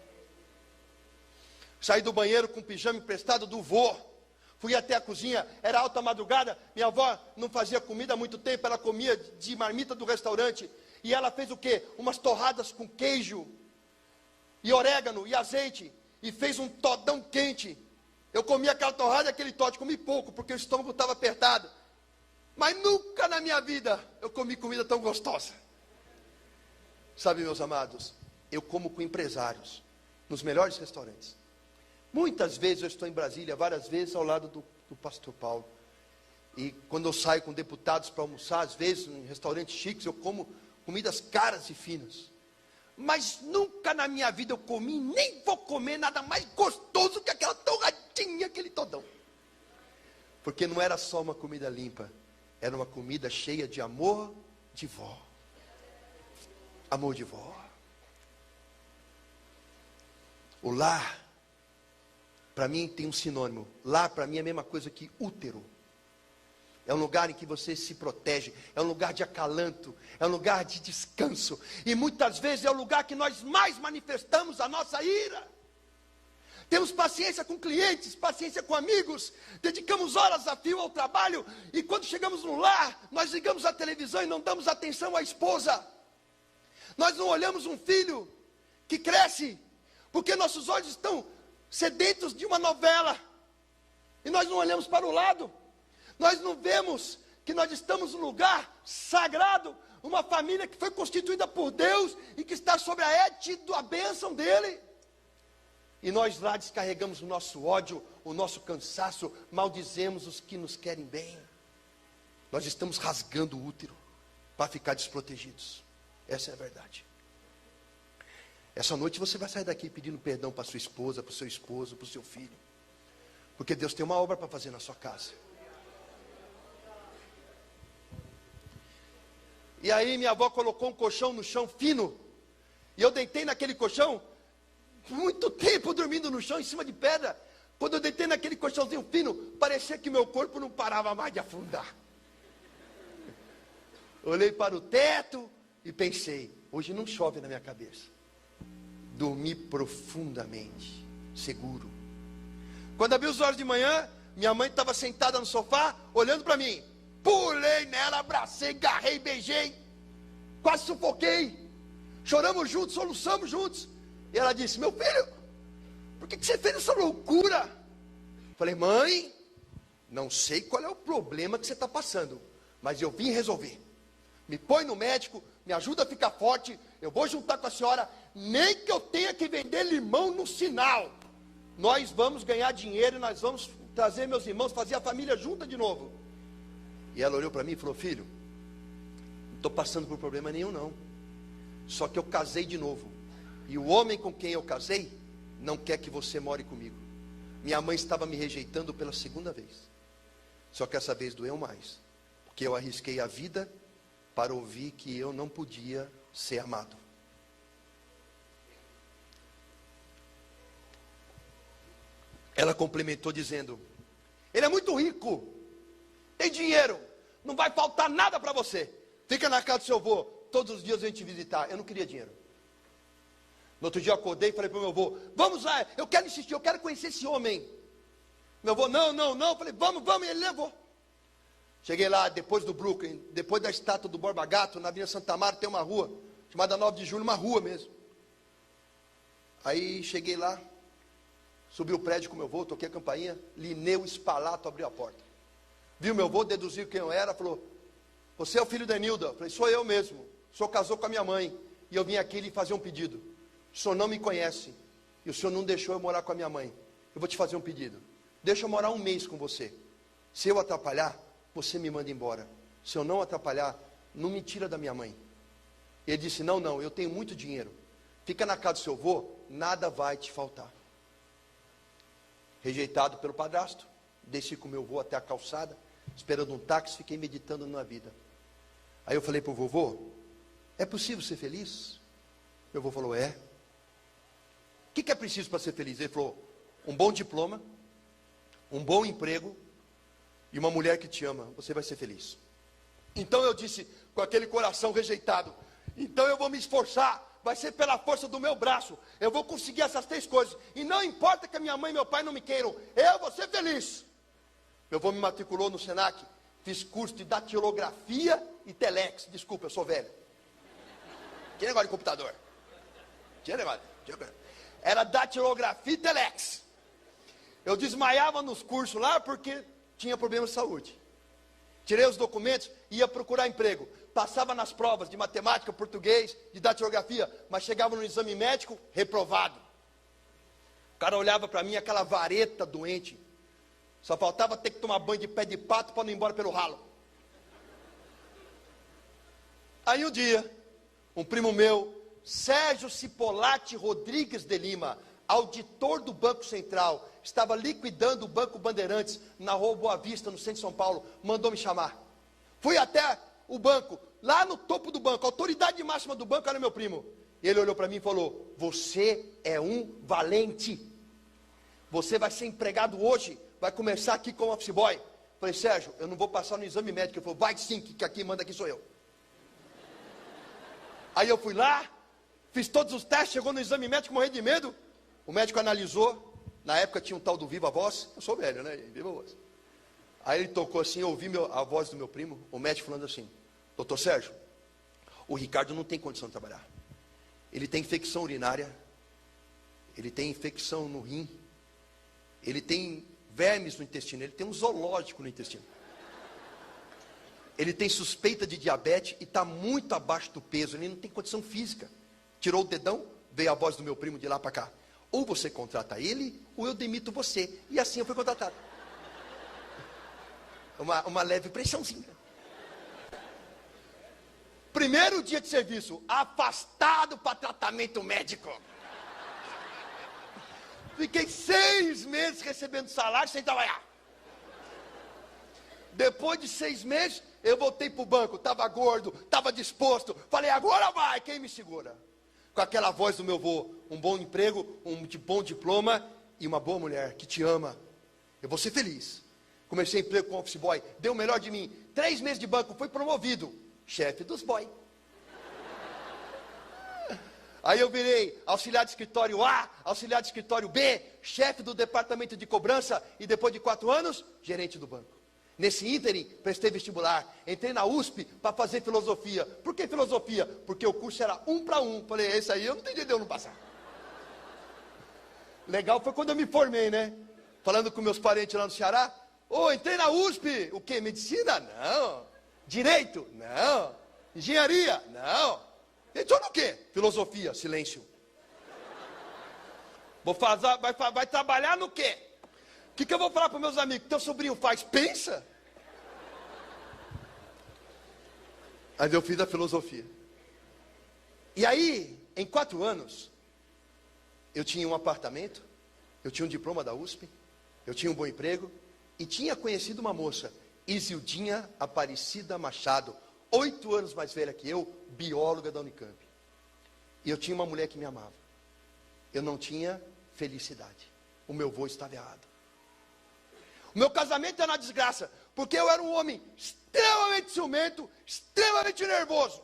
Saí do banheiro com o pijama emprestado do vô. Fui até a cozinha, era alta madrugada, minha avó não fazia comida há muito tempo, ela comia de marmita do restaurante, e ela fez o quê? Umas torradas com queijo, e orégano, e azeite, e fez um todão quente. Eu comi aquela torrada e aquele tote, comi pouco, porque o estômago estava apertado, mas nunca na minha vida eu comi comida tão gostosa. Sabe, meus amados, eu como com empresários, nos melhores restaurantes. Muitas vezes eu estou em Brasília, várias vezes ao lado do pastor Paulo. E quando eu saio com deputados para almoçar, às vezes em restaurantes chiques, eu como comidas caras e finas. Mas nunca na minha vida eu comi, nem vou comer nada mais gostoso que aquela torradinha, aquele todão. Porque não era só uma comida limpa, era uma comida cheia de amor de vó. Amor de vó. O lar, para mim tem um sinônimo. Lar para mim é a mesma coisa que útero. É um lugar em que você se protege, é um lugar de acalanto, é um lugar de descanso. E muitas vezes é o lugar que nós mais manifestamos a nossa ira. Temos paciência com clientes, paciência com amigos, dedicamos horas a fio ao trabalho, e quando chegamos no lar, nós ligamos a televisão e não damos atenção à esposa. Nós não olhamos um filho que cresce, porque nossos olhos estão sedentos de uma novela, e nós não olhamos para o lado. Nós não vemos que nós estamos num lugar sagrado, uma família que foi constituída por Deus e que está sobre a égide da bênção dele. E nós lá descarregamos o nosso ódio, o nosso cansaço, maldizemos os que nos querem bem. Nós estamos rasgando o útero para ficar desprotegidos. Essa é a verdade. Essa noite você vai sair daqui pedindo perdão para sua esposa, para o seu esposo, para o seu filho. Porque Deus tem uma obra para fazer na sua casa. E aí minha avó colocou um colchão no chão fino. E eu deitei naquele colchão, muito tempo dormindo no chão, em cima de pedra. Quando eu deitei naquele colchãozinho fino, parecia que meu corpo não parava mais de afundar. Olhei para o teto e pensei, hoje não chove na minha cabeça. Dormi profundamente, seguro. Quando abri os olhos de manhã, Minha mãe estava sentada no sofá, olhando para mim. Pulei nela, abracei, agarrei, beijei. Quase sufoquei. Choramos juntos, soluçamos juntos. E ela disse, meu filho, por que você fez essa loucura? Falei, mãe, não sei qual é o problema que você está passando, mas eu vim resolver. Me põe no médico, me ajuda a ficar forte, eu vou juntar com a senhora, nem que eu tenha que vender limão no sinal. Nós vamos ganhar dinheiro e nós vamos trazer meus irmãos, fazer a família junta de novo. E ela olhou para mim e falou, filho, não estou passando por problema nenhum não. Só que eu casei de novo. E o homem com quem eu casei não quer que você more comigo. Minha mãe estava me rejeitando pela segunda vez. Só que essa vez doeu mais. Porque eu arrisquei a vida para ouvir que eu não podia ser amado. Ela complementou dizendo, ele é muito rico, tem dinheiro, não vai faltar nada para você. Fica na casa do seu avô, todos os dias a gente visitar. Eu não queria dinheiro. No outro dia eu acordei e falei para o meu avô, vamos lá, eu quero insistir, eu quero conhecer esse homem. Meu avô, não, falei, vamos, e ele levou. Cheguei lá, depois do Brooklyn, depois da estátua do Borba Gato, na Avenida Santa Marta tem uma rua, chamada 9 de Julho, uma rua mesmo. Aí cheguei lá, subi o prédio com meu avô, toquei a campainha, Lineu Spalato abriu a porta. Viu meu avô, deduziu quem eu era, falou, você é o filho da Nilda? Falei, sou eu mesmo, o senhor casou com a minha mãe, e eu vim aqui lhe fazer um pedido. O senhor não me conhece, e o senhor não deixou eu morar com a minha mãe. Eu vou te fazer um pedido, deixa eu morar um mês com você. Se eu atrapalhar, você me manda embora. Se eu não atrapalhar, não me tira da minha mãe. Ele disse, não, eu tenho muito dinheiro. Fica na casa do seu avô, nada vai te faltar. Rejeitado pelo padrasto, desci com meu avô até a calçada, esperando um táxi, fiquei meditando na vida. Aí eu falei para o vovô, é possível ser feliz? Meu avô falou, é. O que é preciso para ser feliz? Ele falou, um bom diploma, um bom emprego, e uma mulher que te ama, você vai ser feliz. Então eu disse, com aquele coração rejeitado, então eu vou me esforçar, vai ser pela força do meu braço, eu vou conseguir essas 3 coisas, e não importa que a minha mãe e meu pai não me queiram, eu vou ser feliz. Meu avô me matriculou no Senac, fiz curso de datilografia e telex, desculpa, eu sou velho. Tinha negócio de computador, era datilografia e telex. Eu desmaiava nos cursos lá, porque tinha problema de saúde. Tirei os documentos, ia procurar emprego. Passava nas provas de matemática, português, de datilografia, mas chegava no exame médico, reprovado. O cara olhava para mim, aquela vareta doente. Só faltava ter que tomar banho de pé de pato para não ir embora pelo ralo. Aí um dia, um primo meu, Sérgio Cipolati Rodrigues de Lima, auditor do Banco Central, estava liquidando o Banco Bandeirantes na Rua Boa Vista, no centro de São Paulo, mandou me chamar. Fui até o banco, lá no topo do banco, a autoridade máxima do banco era meu primo. E ele olhou para mim e falou, você é um valente. Você vai ser empregado hoje, vai começar aqui como office boy. Falei, Sérgio, eu não vou passar no exame médico. Ele falou, vai sim, que aqui manda aqui sou eu. Aí eu fui lá, fiz todos os testes, chegou no exame médico, morrendo de medo. O médico analisou, na época tinha um tal do Viva Voz, eu sou velho, né? Viva Voz. Aí ele tocou assim, eu ouvi a voz do meu primo, o médico falando assim, doutor Sérgio, o Ricardo não tem condição de trabalhar. Ele tem infecção urinária, ele tem infecção no rim, ele tem vermes no intestino, ele tem um zoológico no intestino. Ele tem suspeita de diabetes e está muito abaixo do peso, ele não tem condição física. Tirou o dedão, veio a voz do meu primo de lá para cá. Ou você contrata ele, ou eu demito você. E assim eu fui contratado. Uma leve pressãozinha. Primeiro dia de serviço, afastado para tratamento médico. Fiquei 6 meses recebendo salário sem trabalhar. Depois de 6 meses, eu voltei para o banco. Estava gordo, estava disposto. Falei, agora vai, quem me segura? Com aquela voz do meu avô, um bom emprego, um bom diploma e uma boa mulher que te ama. Eu vou ser feliz. Comecei emprego com office boy, deu o melhor de mim. 3 meses de banco, fui promovido. Chefe dos boy. Aí eu virei auxiliar de escritório A, auxiliar de escritório B, chefe do departamento de cobrança e depois de 4 anos, gerente do banco. Nesse ínterim, prestei vestibular, entrei na USP para fazer filosofia. Por que filosofia? Porque o curso era 1 para 1. Falei, esse aí eu não entendi de eu não passar. Legal foi quando eu me formei, né? Falando com meus parentes lá no Ceará. Ô, entrei na USP. O quê? Medicina? Não. Direito? Não. Engenharia? Não. Entrou no quê? Filosofia. Silêncio. Vai trabalhar no quê? O que eu vou falar para meus amigos? Teu sobrinho faz? Pensa. Aí eu fiz a filosofia. E aí, em 4 anos, eu tinha um apartamento, eu tinha um diploma da USP, eu tinha um bom emprego, e tinha conhecido uma moça, Isildinha Aparecida Machado, 8 anos mais velha que eu, bióloga da Unicamp. E eu tinha uma mulher que me amava. Eu não tinha felicidade. O meu vô estava errado. O meu casamento era uma desgraça, porque eu era um homem extremamente ciumento, extremamente nervoso.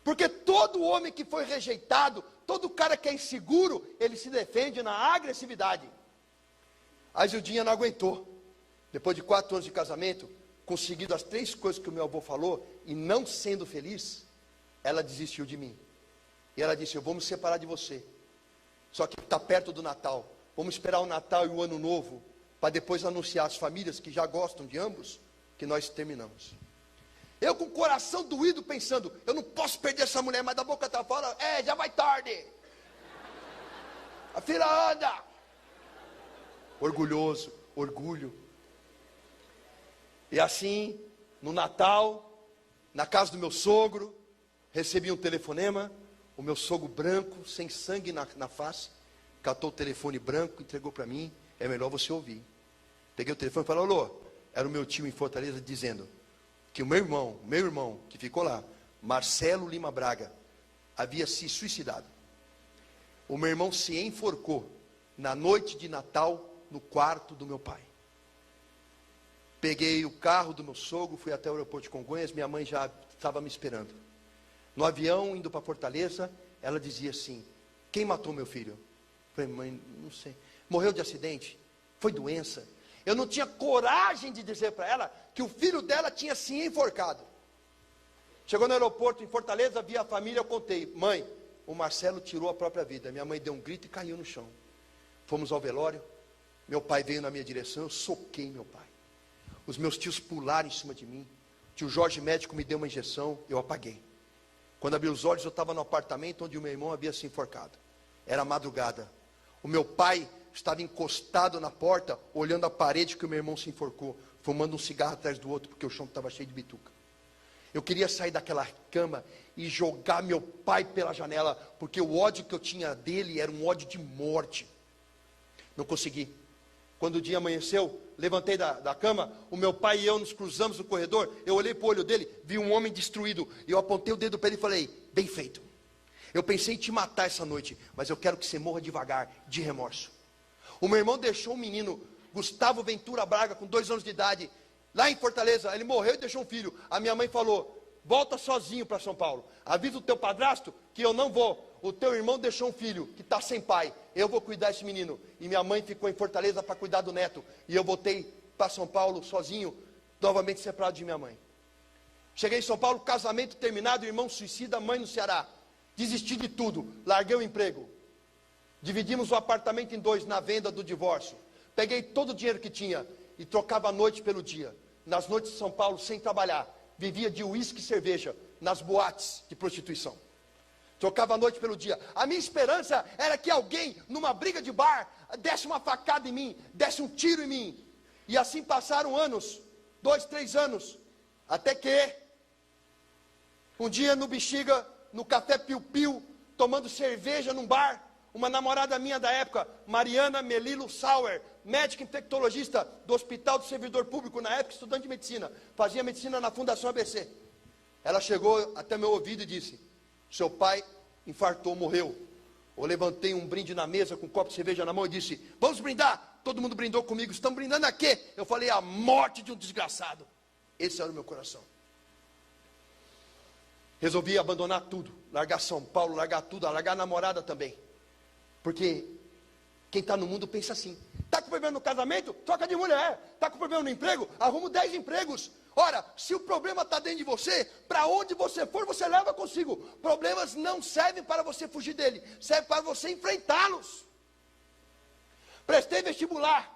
Porque todo homem que foi rejeitado, todo cara que é inseguro, ele se defende na agressividade. A Isildinha não aguentou. Depois de 4 anos de casamento, conseguido as 3 coisas que o meu avô falou, e não sendo feliz, ela desistiu de mim. E ela disse, eu vou me separar de você. Só que está perto do Natal. Vamos esperar o Natal e o Ano Novo, para depois anunciar às famílias que já gostam de ambos, que nós terminamos. Eu com o coração doído pensando, eu não posso perder essa mulher, mas da boca está fora, já vai tarde. A filha anda. Orgulhoso, orgulho. E assim, no Natal, na casa do meu sogro, recebi um telefonema, o meu sogro branco, sem sangue na face, catou o telefone branco, entregou para mim, é melhor você ouvir. Peguei o telefone e falei, alô, era o meu tio em Fortaleza dizendo que o meu irmão que ficou lá, Marcelo Lima Braga, havia se suicidado. O meu irmão se enforcou na noite de Natal no quarto do meu pai. Peguei o carro do meu sogro, fui até o aeroporto de Congonhas, minha mãe já estava me esperando. No avião, indo para Fortaleza, ela dizia assim, quem matou meu filho? Eu falei, mãe, não sei. Morreu de acidente? Foi doença? Eu não tinha coragem de dizer para ela que o filho dela tinha se enforcado. Chegou no aeroporto em Fortaleza, vi a família, eu contei, mãe, o Marcelo tirou a própria vida. Minha mãe deu um grito e caiu no chão. Fomos ao velório, meu pai veio na minha direção, eu soquei meu pai. Os meus tios pularam em cima de mim. O tio Jorge médico me deu uma injeção, eu apaguei. Quando abri os olhos, eu estava no apartamento onde o meu irmão havia se enforcado. Era madrugada. O meu pai estava encostado na porta, olhando a parede que o meu irmão se enforcou, fumando um cigarro atrás do outro, porque o chão estava cheio de bituca. Eu queria sair daquela cama e jogar meu pai pela janela, porque o ódio que eu tinha dele era um ódio de morte. Não consegui. Quando o dia amanheceu, levantei da cama, o meu pai e eu nos cruzamos no corredor, eu olhei para o olho dele, vi um homem destruído, e eu apontei o dedo para ele e falei, bem feito. Eu pensei em te matar essa noite, mas eu quero que você morra devagar, de remorso. O meu irmão deixou um menino, Gustavo Ventura Braga, com 2 anos de idade, lá em Fortaleza, ele morreu e deixou um filho. A minha mãe falou, volta sozinho para São Paulo, avisa o teu padrasto que eu não vou. O teu irmão deixou um filho que está sem pai, eu vou cuidar desse menino. E minha mãe ficou em Fortaleza para cuidar do neto. E eu voltei para São Paulo sozinho, novamente separado de minha mãe. Cheguei em São Paulo, casamento terminado, irmão suicida, mãe no Ceará. Desisti de tudo, larguei o emprego. Dividimos o apartamento em 2 na venda do divórcio. Peguei todo o dinheiro que tinha e trocava a noite pelo dia. Nas noites de São Paulo, sem trabalhar, vivia de uísque e cerveja nas boates de prostituição. Trocava a noite pelo dia. A minha esperança era que alguém, numa briga de bar, desse uma facada em mim, desse um tiro em mim. E assim passaram anos, 2, 3 anos, até que um dia no Bexiga, no Café Piu Piu, tomando cerveja num bar, uma namorada minha da época, Mariana Melilo Sauer, médica infectologista do Hospital do Servidor Público, na época estudante de medicina, fazia medicina na Fundação ABC. Ela chegou até meu ouvido e disse, seu pai infartou, morreu. Eu levantei um brinde na mesa com um copo de cerveja na mão e disse, vamos brindar. Todo mundo brindou comigo, estão brindando a quê? Eu falei, a morte de um desgraçado. Esse era o meu coração. Resolvi abandonar tudo, largar São Paulo, largar tudo, largar a namorada também. Porque quem está no mundo pensa assim: está com problema no casamento? Troca de mulher. Está com problema no emprego? Arruma 10 empregos. Ora, se o problema está dentro de você, para onde você for, você leva consigo. Problemas não servem para você fugir dele, servem para você enfrentá-los. Prestei vestibular,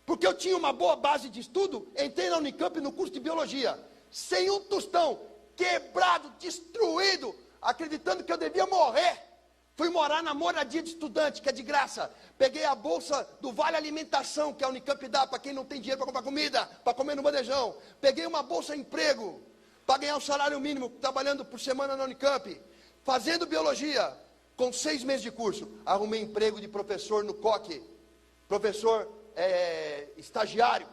porque eu tinha uma boa base de estudo. Entrei na Unicamp no curso de biologia, sem um tostão, quebrado, destruído, acreditando que eu devia morrer. Fui morar na moradia de estudante, que é de graça. Peguei a bolsa do Vale Alimentação, que a Unicamp dá para quem não tem dinheiro para comprar comida, para comer no bandejão. Peguei uma bolsa emprego, para ganhar um salário mínimo, trabalhando por semana na Unicamp. Fazendo biologia, com 6 meses de curso. Arrumei emprego de professor no COC. Professor estagiário.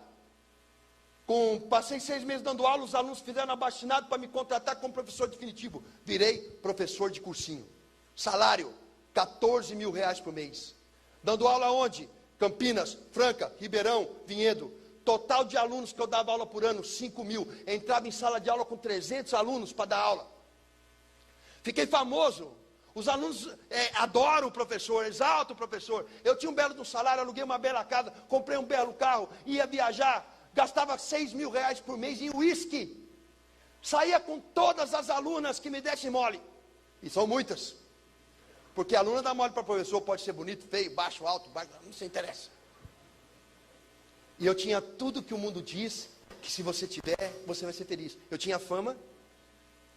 Passei 6 meses dando aula, os alunos fizeram abaixinado para me contratar como professor definitivo. Virei professor de cursinho. Salário, 14 mil reais por mês. Dando aula onde? Campinas, Franca, Ribeirão, Vinhedo. Total de alunos que eu dava aula por ano, 5 mil. Entrava em sala de aula com 300 alunos para dar aula. Fiquei famoso. Os alunos adoram o professor, exaltam o professor. Eu tinha um belo de um salário, aluguei uma bela casa, comprei um belo carro, ia viajar, gastava 6 mil reais por mês em uísque. Saía com todas as alunas que me dessem mole. E são muitas. Porque a aluna dá mole para o professor, pode ser bonito, feio, baixo, alto, não se interessa. E eu tinha tudo que o mundo diz, que se você tiver, você vai ser feliz. Eu tinha fama,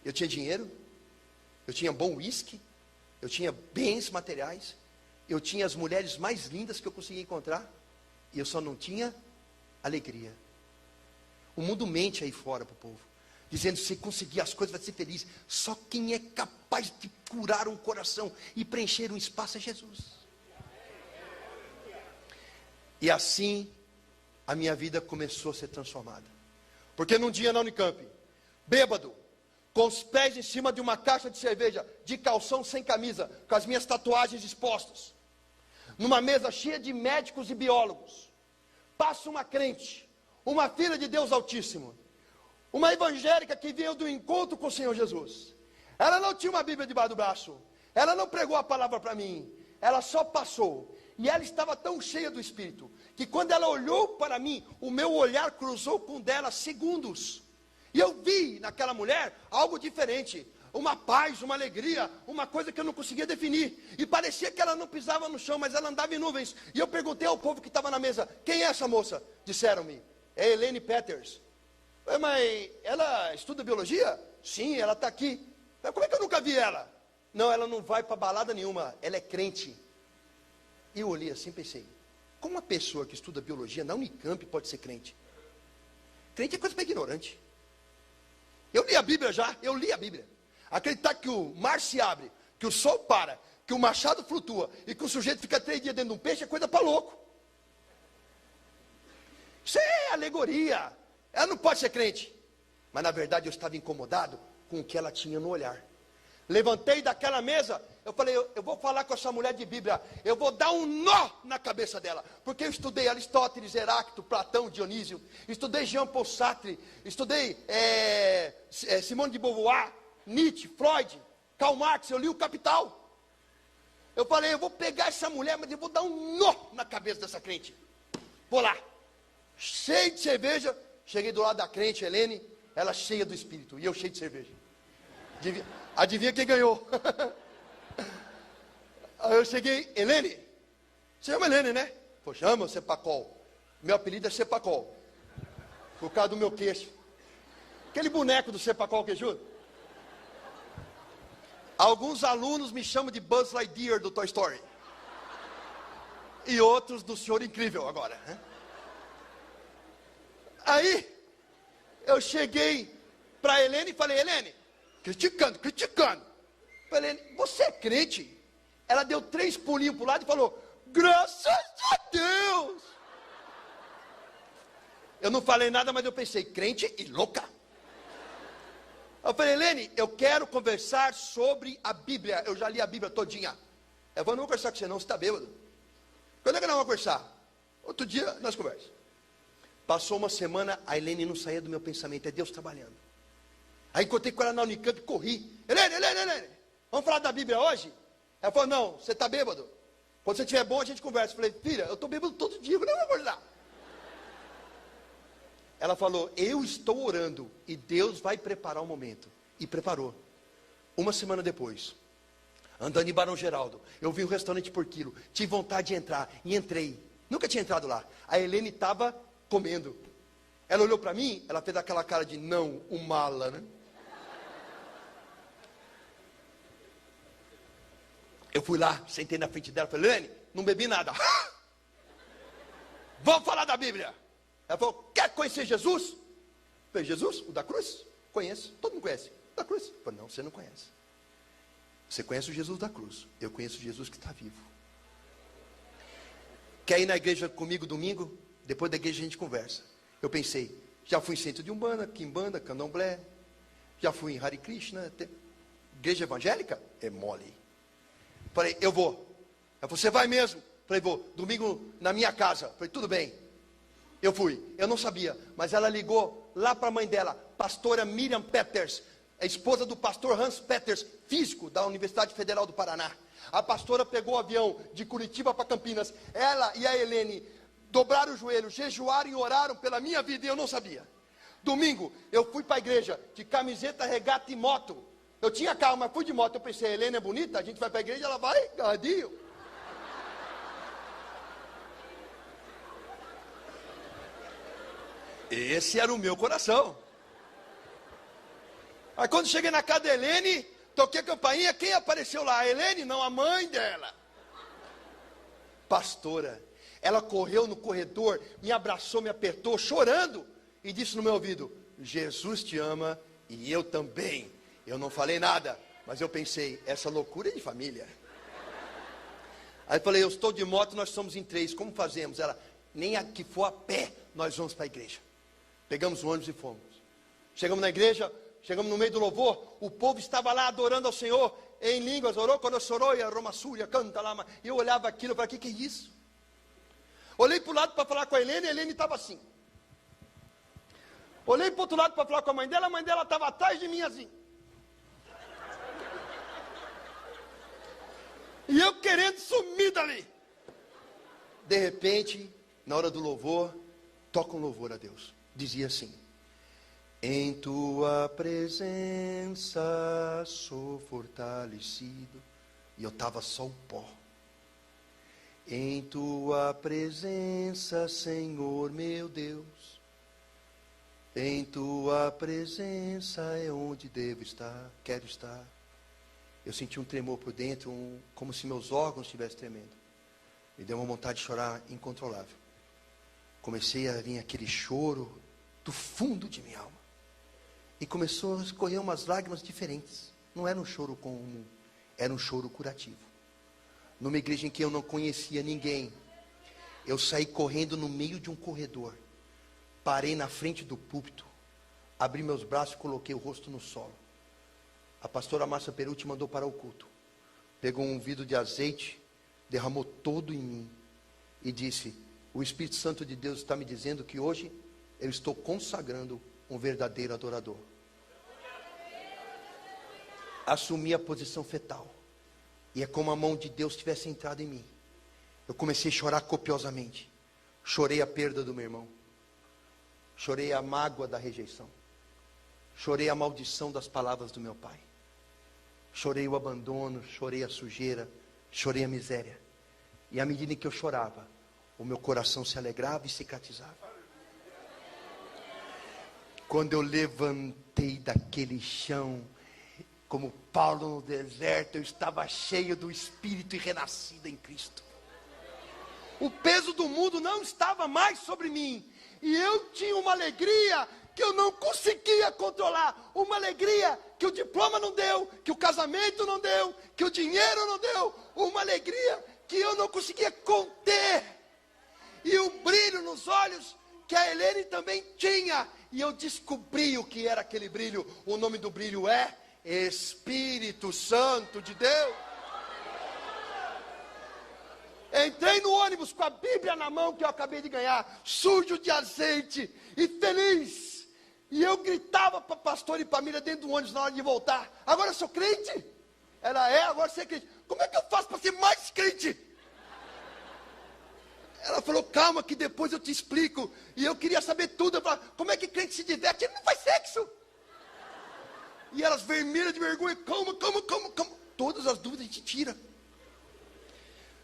eu tinha dinheiro, eu tinha bom uísque, eu tinha bens materiais, eu tinha as mulheres mais lindas que eu conseguia encontrar, e eu só não tinha alegria. O mundo mente aí fora para o povo, dizendo: se conseguir as coisas vai ser feliz. Só quem é capaz de curar um coração e preencher um espaço é Jesus. E assim a minha vida começou a ser transformada. Porque num dia na Unicamp, bêbado, com os pés em cima de uma caixa de cerveja, de calção sem camisa, com as minhas tatuagens expostas, numa mesa cheia de médicos e biólogos, passa uma crente, uma filha de Deus Altíssimo, uma evangélica que veio do encontro com o Senhor Jesus. Ela não tinha uma Bíblia debaixo do braço, ela não pregou a palavra para mim, ela só passou. E ela estava tão cheia do Espírito, que quando ela olhou para mim, o meu olhar cruzou com o dela segundos. E eu vi naquela mulher algo diferente, uma paz, uma alegria, uma coisa que eu não conseguia definir. E parecia que ela não pisava no chão, mas ela andava em nuvens. E eu perguntei ao povo que estava na mesa: quem é essa moça? Disseram-me: é Elaine Peters. Mas ela estuda biologia? Sim, ela está aqui. Mas como é que eu nunca vi ela? Não, ela não vai para balada nenhuma, ela é crente. E eu olhei assim e pensei: como uma pessoa que estuda biologia na Unicamp pode ser crente? Crente é coisa para ignorante. Eu li a Bíblia já, eu li a Bíblia. Acreditar que o mar se abre, que o sol para, que o machado flutua e que o sujeito fica 3 dias dentro de um peixe é coisa para louco. Isso é alegoria. Ela não pode ser crente. Mas na verdade eu estava incomodado com o que ela tinha no olhar. Levantei daquela mesa, eu falei: eu vou falar com essa mulher de Bíblia, eu vou dar um nó na cabeça dela, porque eu estudei Aristóteles, Heráclito, Platão, Dionísio, estudei Jean Paul Sartre, estudei Simone de Beauvoir, Nietzsche, Freud, Karl Marx, eu li o Capital. Eu falei: eu vou pegar essa mulher, mas eu vou dar um nó na cabeça dessa crente. Vou lá, cheio de cerveja, cheguei do lado da crente, Helene, ela cheia do Espírito, e eu cheio de cerveja. Adivinha quem ganhou? Aí eu cheguei: Helene, você chama Helene, né? Pô, chama Cepacol. Meu apelido é Cepacol, por causa do meu queixo. Aquele boneco do Cepacol queixudo. Alguns alunos me chamam de Buzz Lightyear do Toy Story. E outros do Senhor Incrível agora, né? Aí eu cheguei para Helene e falei: Helene, criticando. Falei: você é crente? Ela deu 3 pulinhos para o lado e falou: graças a Deus. Eu não falei nada, mas eu pensei: crente e louca. Eu falei: Helene, eu quero conversar sobre a Bíblia. Eu já li a Bíblia todinha. Eu não vou conversar com você não, você está bêbado. Quando é que nós vamos conversar? Outro dia nós conversamos. Passou uma semana, a Helene não saía do meu pensamento. É Deus trabalhando. Aí encontrei com ela na Unicamp e corri. Helene, vamos falar da Bíblia hoje? Ela falou, não, você está bêbado. Quando você estiver bom, a gente conversa. Eu falei, filha, eu estou bêbado todo dia, eu não vou acordar. Ela falou, eu estou orando e Deus vai preparar o momento. E preparou. Uma semana depois, andando em Barão Geraldo, eu vi um restaurante por quilo. Tive vontade de entrar e entrei. Nunca tinha entrado lá. A Helene estava comendo. Ela olhou para mim, ela fez aquela cara de não, o mala, né? Eu fui lá, sentei na frente dela, falei, Helene, não bebi nada. Vamos falar da Bíblia. Ela falou, quer conhecer Jesus? Eu falei, Jesus? O da cruz? Conheço, todo mundo conhece. O da cruz? Eu falei, não, você não conhece. Você conhece o Jesus da cruz. Eu conheço o Jesus que está vivo. Quer ir na igreja comigo domingo? Depois da igreja a gente conversa. Eu pensei, já fui em centro de Umbanda, Quimbanda, Candomblé. Já fui em Hare Krishna. Igreja evangélica? É mole. Falei, eu vou. Ela falou, você vai mesmo? Falei, vou. Domingo na minha casa. Falei, tudo bem. Eu fui. Eu não sabia. Mas ela ligou lá para a mãe dela, pastora Miriam Peters, a esposa do pastor Hans Peters, físico da Universidade Federal do Paraná. A pastora pegou o avião de Curitiba para Campinas. Ela e a Helene dobraram o joelho, jejuaram e oraram pela minha vida e eu não sabia. Domingo, eu fui para a igreja de camiseta, regata e moto. Eu tinha carro, mas fui de moto. Eu pensei, a Helene é bonita, a gente vai para a igreja, ela vai, gadinho. Esse era o meu coração. Aí quando cheguei na casa da Helene, toquei a campainha, quem apareceu lá? A Helene? Não, a mãe dela. Pastora. Ela correu no corredor, me abraçou, me apertou, chorando, e disse no meu ouvido, Jesus te ama e eu também. Eu não falei nada, mas eu pensei, essa loucura é de família. Aí eu falei, eu estou de moto, nós somos em 3, como fazemos? Ela, nem a que for a pé, nós vamos para a igreja. Pegamos o ônibus e fomos. Chegamos na igreja, chegamos no meio do louvor, o povo estava lá adorando ao Senhor, em línguas, orou, quando sorou, e a Roma Súria, canta lá, e eu olhava aquilo, eu falei, que é isso? Olhei para o lado para falar com a Helene estava assim. Olhei para o outro lado para falar com a mãe dela estava atrás de mim assim. E eu querendo sumir dali. De repente, na hora do louvor, toca um louvor a Deus. Dizia assim, em tua presença sou fortalecido. E eu estava só o pó. Em tua presença, Senhor meu Deus, em tua presença é onde devo estar, quero estar. Eu senti um tremor por dentro, como se meus órgãos estivessem tremendo. Me deu uma vontade de chorar incontrolável. Comecei a vir aquele choro do fundo de minha alma. E começou a escorrer umas lágrimas diferentes. Não era um choro comum, era um choro curativo. Numa igreja em que eu não conhecia ninguém, eu saí correndo no meio de um corredor, parei na frente do púlpito, abri meus braços e coloquei o rosto no solo. A pastora Márcia Perucci mandou parar o culto, pegou um vidro de azeite, derramou todo em mim e disse, o Espírito Santo de Deus está me dizendo que hoje eu estou consagrando um verdadeiro adorador. Assumi a posição fetal. E é como a mão de Deus tivesse entrado em mim. Eu comecei a chorar copiosamente. Chorei a perda do meu irmão. Chorei a mágoa da rejeição. Chorei a maldição das palavras do meu pai. Chorei o abandono, chorei a sujeira, chorei a miséria. E à medida que eu chorava, o meu coração se alegrava e cicatrizava. Quando eu levantei daquele chão, como Paulo no deserto, eu estava cheio do Espírito e renascido em Cristo. O peso do mundo não estava mais sobre mim. E eu tinha uma alegria que eu não conseguia controlar. Uma alegria que o diploma não deu, que o casamento não deu, que o dinheiro não deu. Uma alegria que eu não conseguia conter. E o brilho nos olhos que a Helene também tinha. E eu descobri o que era aquele brilho. O nome do brilho é Espírito Santo de Deus. Entrei no ônibus com a Bíblia na mão que eu acabei de ganhar, sujo de azeite e feliz. E eu gritava para pastor e família dentro do ônibus na hora de voltar: agora eu sou crente? Ela é, agora você é crente. Como é que eu faço para ser mais crente? Ela falou: calma que depois eu te explico. E eu queria saber tudo. Eu falava: como é que crente se diverte? Ele não faz sexo. E elas vermelhas de vergonha: calma. Todas as dúvidas a gente tira.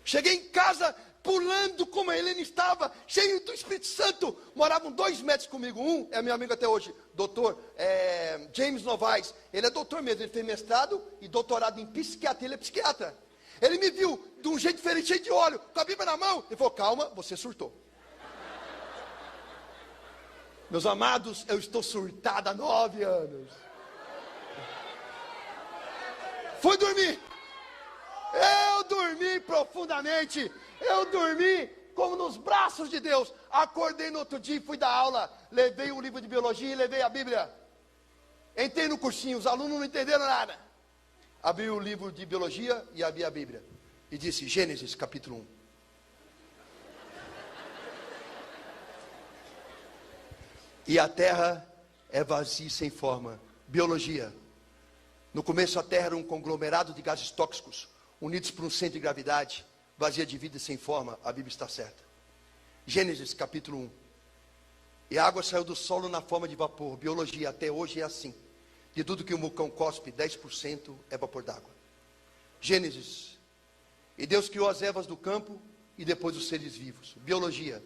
Cheguei em casa pulando como a Helena estava, cheio do Espírito Santo. Moravam 2 metros comigo. Um é meu amigo até hoje, doutor James Novaes. Ele é doutor mesmo, ele fez mestrado e doutorado em psiquiatria, ele é psiquiatra. Ele me viu de um jeito diferente, cheio de óleo, com a Bíblia na mão. Ele falou: calma, você surtou. Meus amados, eu estou surtado há 9 anos. Fui dormir. Eu dormi profundamente. Eu dormi como nos braços de Deus. Acordei no outro dia e fui dar aula. Levei um livro de biologia e levei a Bíblia. Entrei no cursinho, os alunos não entenderam nada. Abri o livro de biologia e abri a Bíblia. E disse: Gênesis capítulo 1. E a terra é vazia e sem forma. Biologia. No começo a terra era um conglomerado de gases tóxicos, unidos por um centro de gravidade, vazia de vida e sem forma. A Bíblia está certa. Gênesis capítulo 1. E a água saiu do solo na forma de vapor. Biologia, até hoje é assim. De tudo que um vulcão cospe, 10% é vapor d'água. Gênesis. E Deus criou as ervas do campo e depois os seres vivos. Biologia.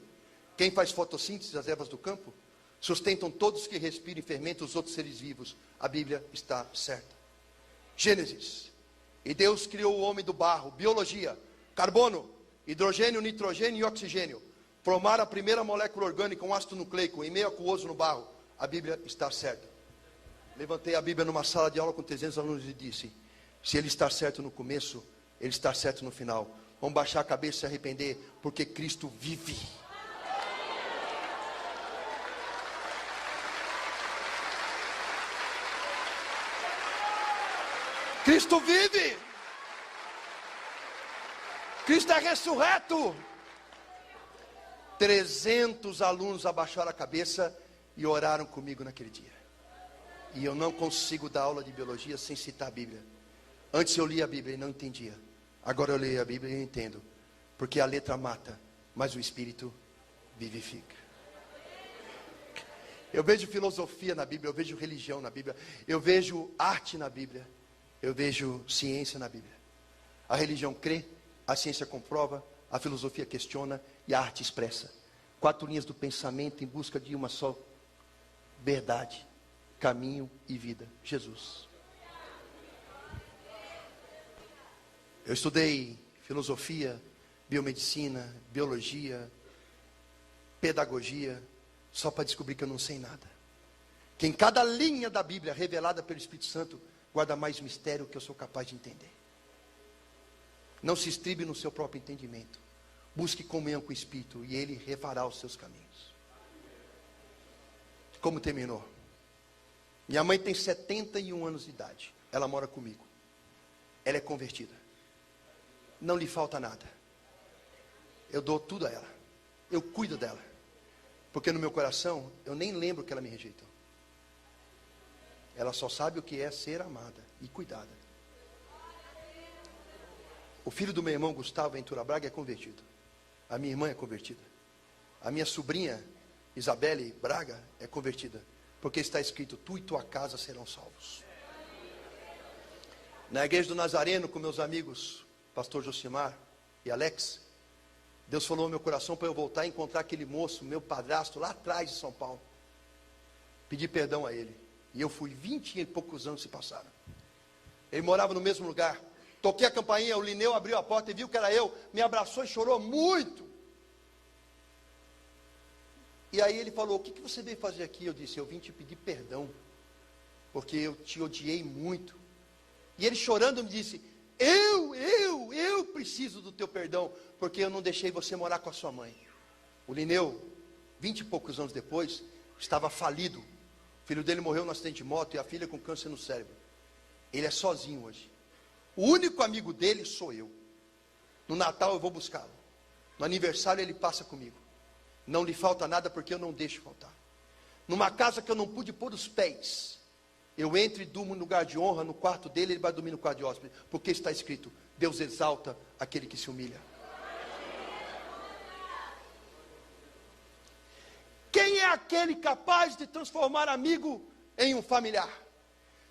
Quem faz fotossíntese, as ervas do campo, sustentam todos que respiram e fermentam os outros seres vivos. A Bíblia está certa. Gênesis. E Deus criou o homem do barro. Biologia. Carbono, hidrogênio, nitrogênio e oxigênio. Formaram a primeira molécula orgânica, um ácido nucleico, em meio aquoso no barro. A Bíblia está certa. Levantei a Bíblia numa sala de aula com 300 alunos e disse: se ele está certo no começo, ele está certo no final. Vamos baixar a cabeça e se arrepender, porque Cristo vive. Cristo vive. Cristo é ressurreto. 300 alunos abaixaram a cabeça e oraram comigo naquele dia. E eu não consigo dar aula de biologia sem citar a Bíblia. Antes eu lia a Bíblia e não entendia. Agora eu leio a Bíblia e eu entendo. Porque a letra mata, mas o Espírito vivifica. Eu vejo filosofia na Bíblia, eu vejo religião na Bíblia, eu vejo arte na Bíblia, eu vejo ciência na Bíblia. A religião crê, a ciência comprova, a filosofia questiona e a arte expressa. 4 linhas do pensamento em busca de uma só verdade, caminho e vida: Jesus. Eu estudei filosofia, biomedicina, biologia, pedagogia, só para descobrir que eu não sei nada. Que em cada linha da Bíblia revelada pelo Espírito Santo guarda mais mistério que eu sou capaz de entender. Não se estribe no seu próprio entendimento. Busque comunhão com o Espírito e Ele refará os seus caminhos. Como terminou? Minha mãe tem 71 anos de idade. Ela mora comigo. Ela é convertida. Não lhe falta nada. Eu dou tudo a ela. Eu cuido dela. Porque no meu coração, eu nem lembro que ela me rejeitou. Ela só sabe o que é ser amada e cuidada. O filho do meu irmão Gustavo Ventura Braga é convertido. A minha irmã é convertida. A minha sobrinha Isabelle Braga é convertida. Porque está escrito: tu e tua casa serão salvos. Na igreja do Nazareno, com meus amigos pastor Josimar e Alex, Deus falou no meu coração para eu voltar e encontrar aquele moço, meu padrasto, lá atrás de São Paulo. Pedi perdão a ele. E eu fui, 20 e poucos anos se passaram. Ele morava no mesmo lugar. Toquei a campainha, o Lineu abriu a porta e viu que era eu. Me abraçou e chorou muito. E aí ele falou: o que você veio fazer aqui? Eu disse: eu vim te pedir perdão, porque eu te odiei muito. E ele chorando me disse: eu preciso do teu perdão, porque eu não deixei você morar com a sua mãe. O Lineu, 20 e poucos anos depois, estava falido. O filho dele morreu no acidente de moto e a filha com câncer no cérebro. Ele é sozinho hoje. O único amigo dele sou eu. No Natal eu vou buscá-lo. No aniversário ele passa comigo. Não lhe falta nada porque eu não deixo faltar. numa casa que eu não pude pôr os pés, eu entro e durmo no lugar de honra, no quarto dele, ele vai dormir no quarto de hóspede, porque está escrito: Deus exalta aquele que se humilha. Quem é aquele capaz de transformar amigo em um familiar?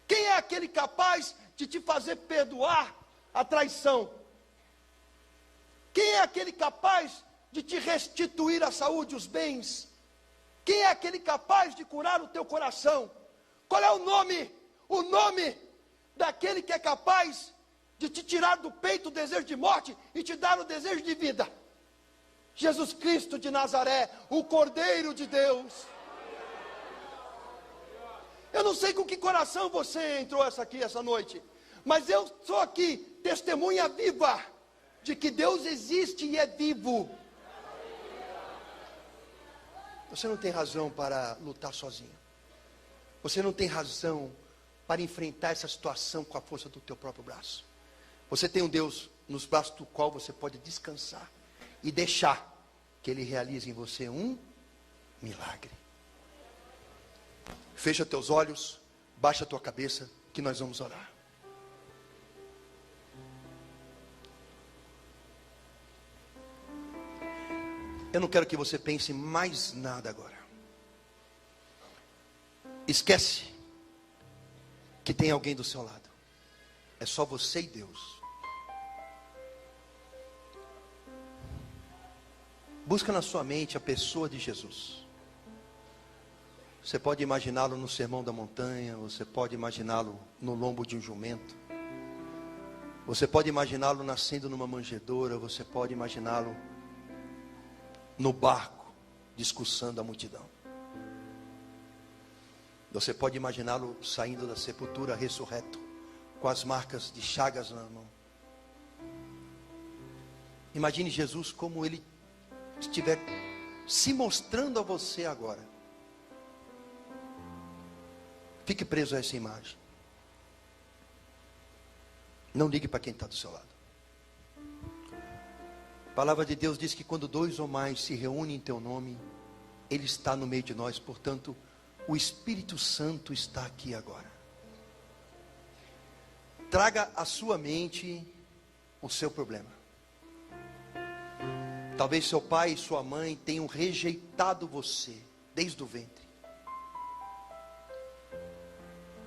Quem é aquele capaz de te fazer perdoar a traição? Quem é aquele capaz de te restituir a saúde, os bens? Quem é aquele capaz de curar o teu coração? Qual é o nome? O nome daquele que é capaz de te tirar do peito o desejo de morte e te dar o desejo de vida. Jesus Cristo de Nazaré, o Cordeiro de Deus. Eu não sei com que coração você entrou aqui essa noite, mas eu sou aqui testemunha viva de que Deus existe e é vivo. Você não tem razão para lutar sozinho. Você não tem razão para enfrentar essa situação com a força do teu próprio braço. Você tem um Deus nos braços do qual você pode descansar e deixar que Ele realize em você um milagre. Fecha teus olhos, baixa a tua cabeça, que nós vamos orar. Eu não quero que você pense mais nada agora. Esquece que tem alguém do seu lado. É só você e Deus. Busca na sua mente a pessoa de Jesus. Você pode imaginá-lo no Sermão da Montanha, você pode imaginá-lo no lombo de um jumento, você pode imaginá-lo nascendo numa manjedoura, você pode imaginá-lo no barco, discursando a multidão. Você pode imaginá-lo saindo da sepultura ressurreto, com as marcas de chagas na mão. Imagine Jesus como Ele estiver se mostrando a você agora. Fique preso a essa imagem. Não ligue para quem está do seu lado. A palavra de Deus diz que quando 2 ou mais se reúnem em teu nome, Ele está no meio de nós. Portanto, o Espírito Santo está aqui agora. Traga à sua mente o seu problema. Talvez seu pai e sua mãe tenham rejeitado você desde o ventre.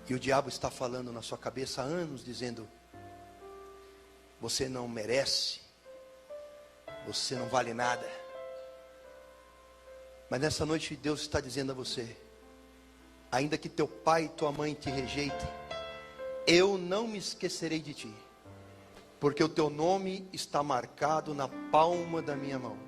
E o diabo está falando na sua cabeça há anos, dizendo: você não merece, você não vale nada. Mas nessa noite Deus está dizendo a você: ainda que teu pai e tua mãe te rejeitem, eu não me esquecerei de ti, porque o teu nome está marcado na palma da minha mão.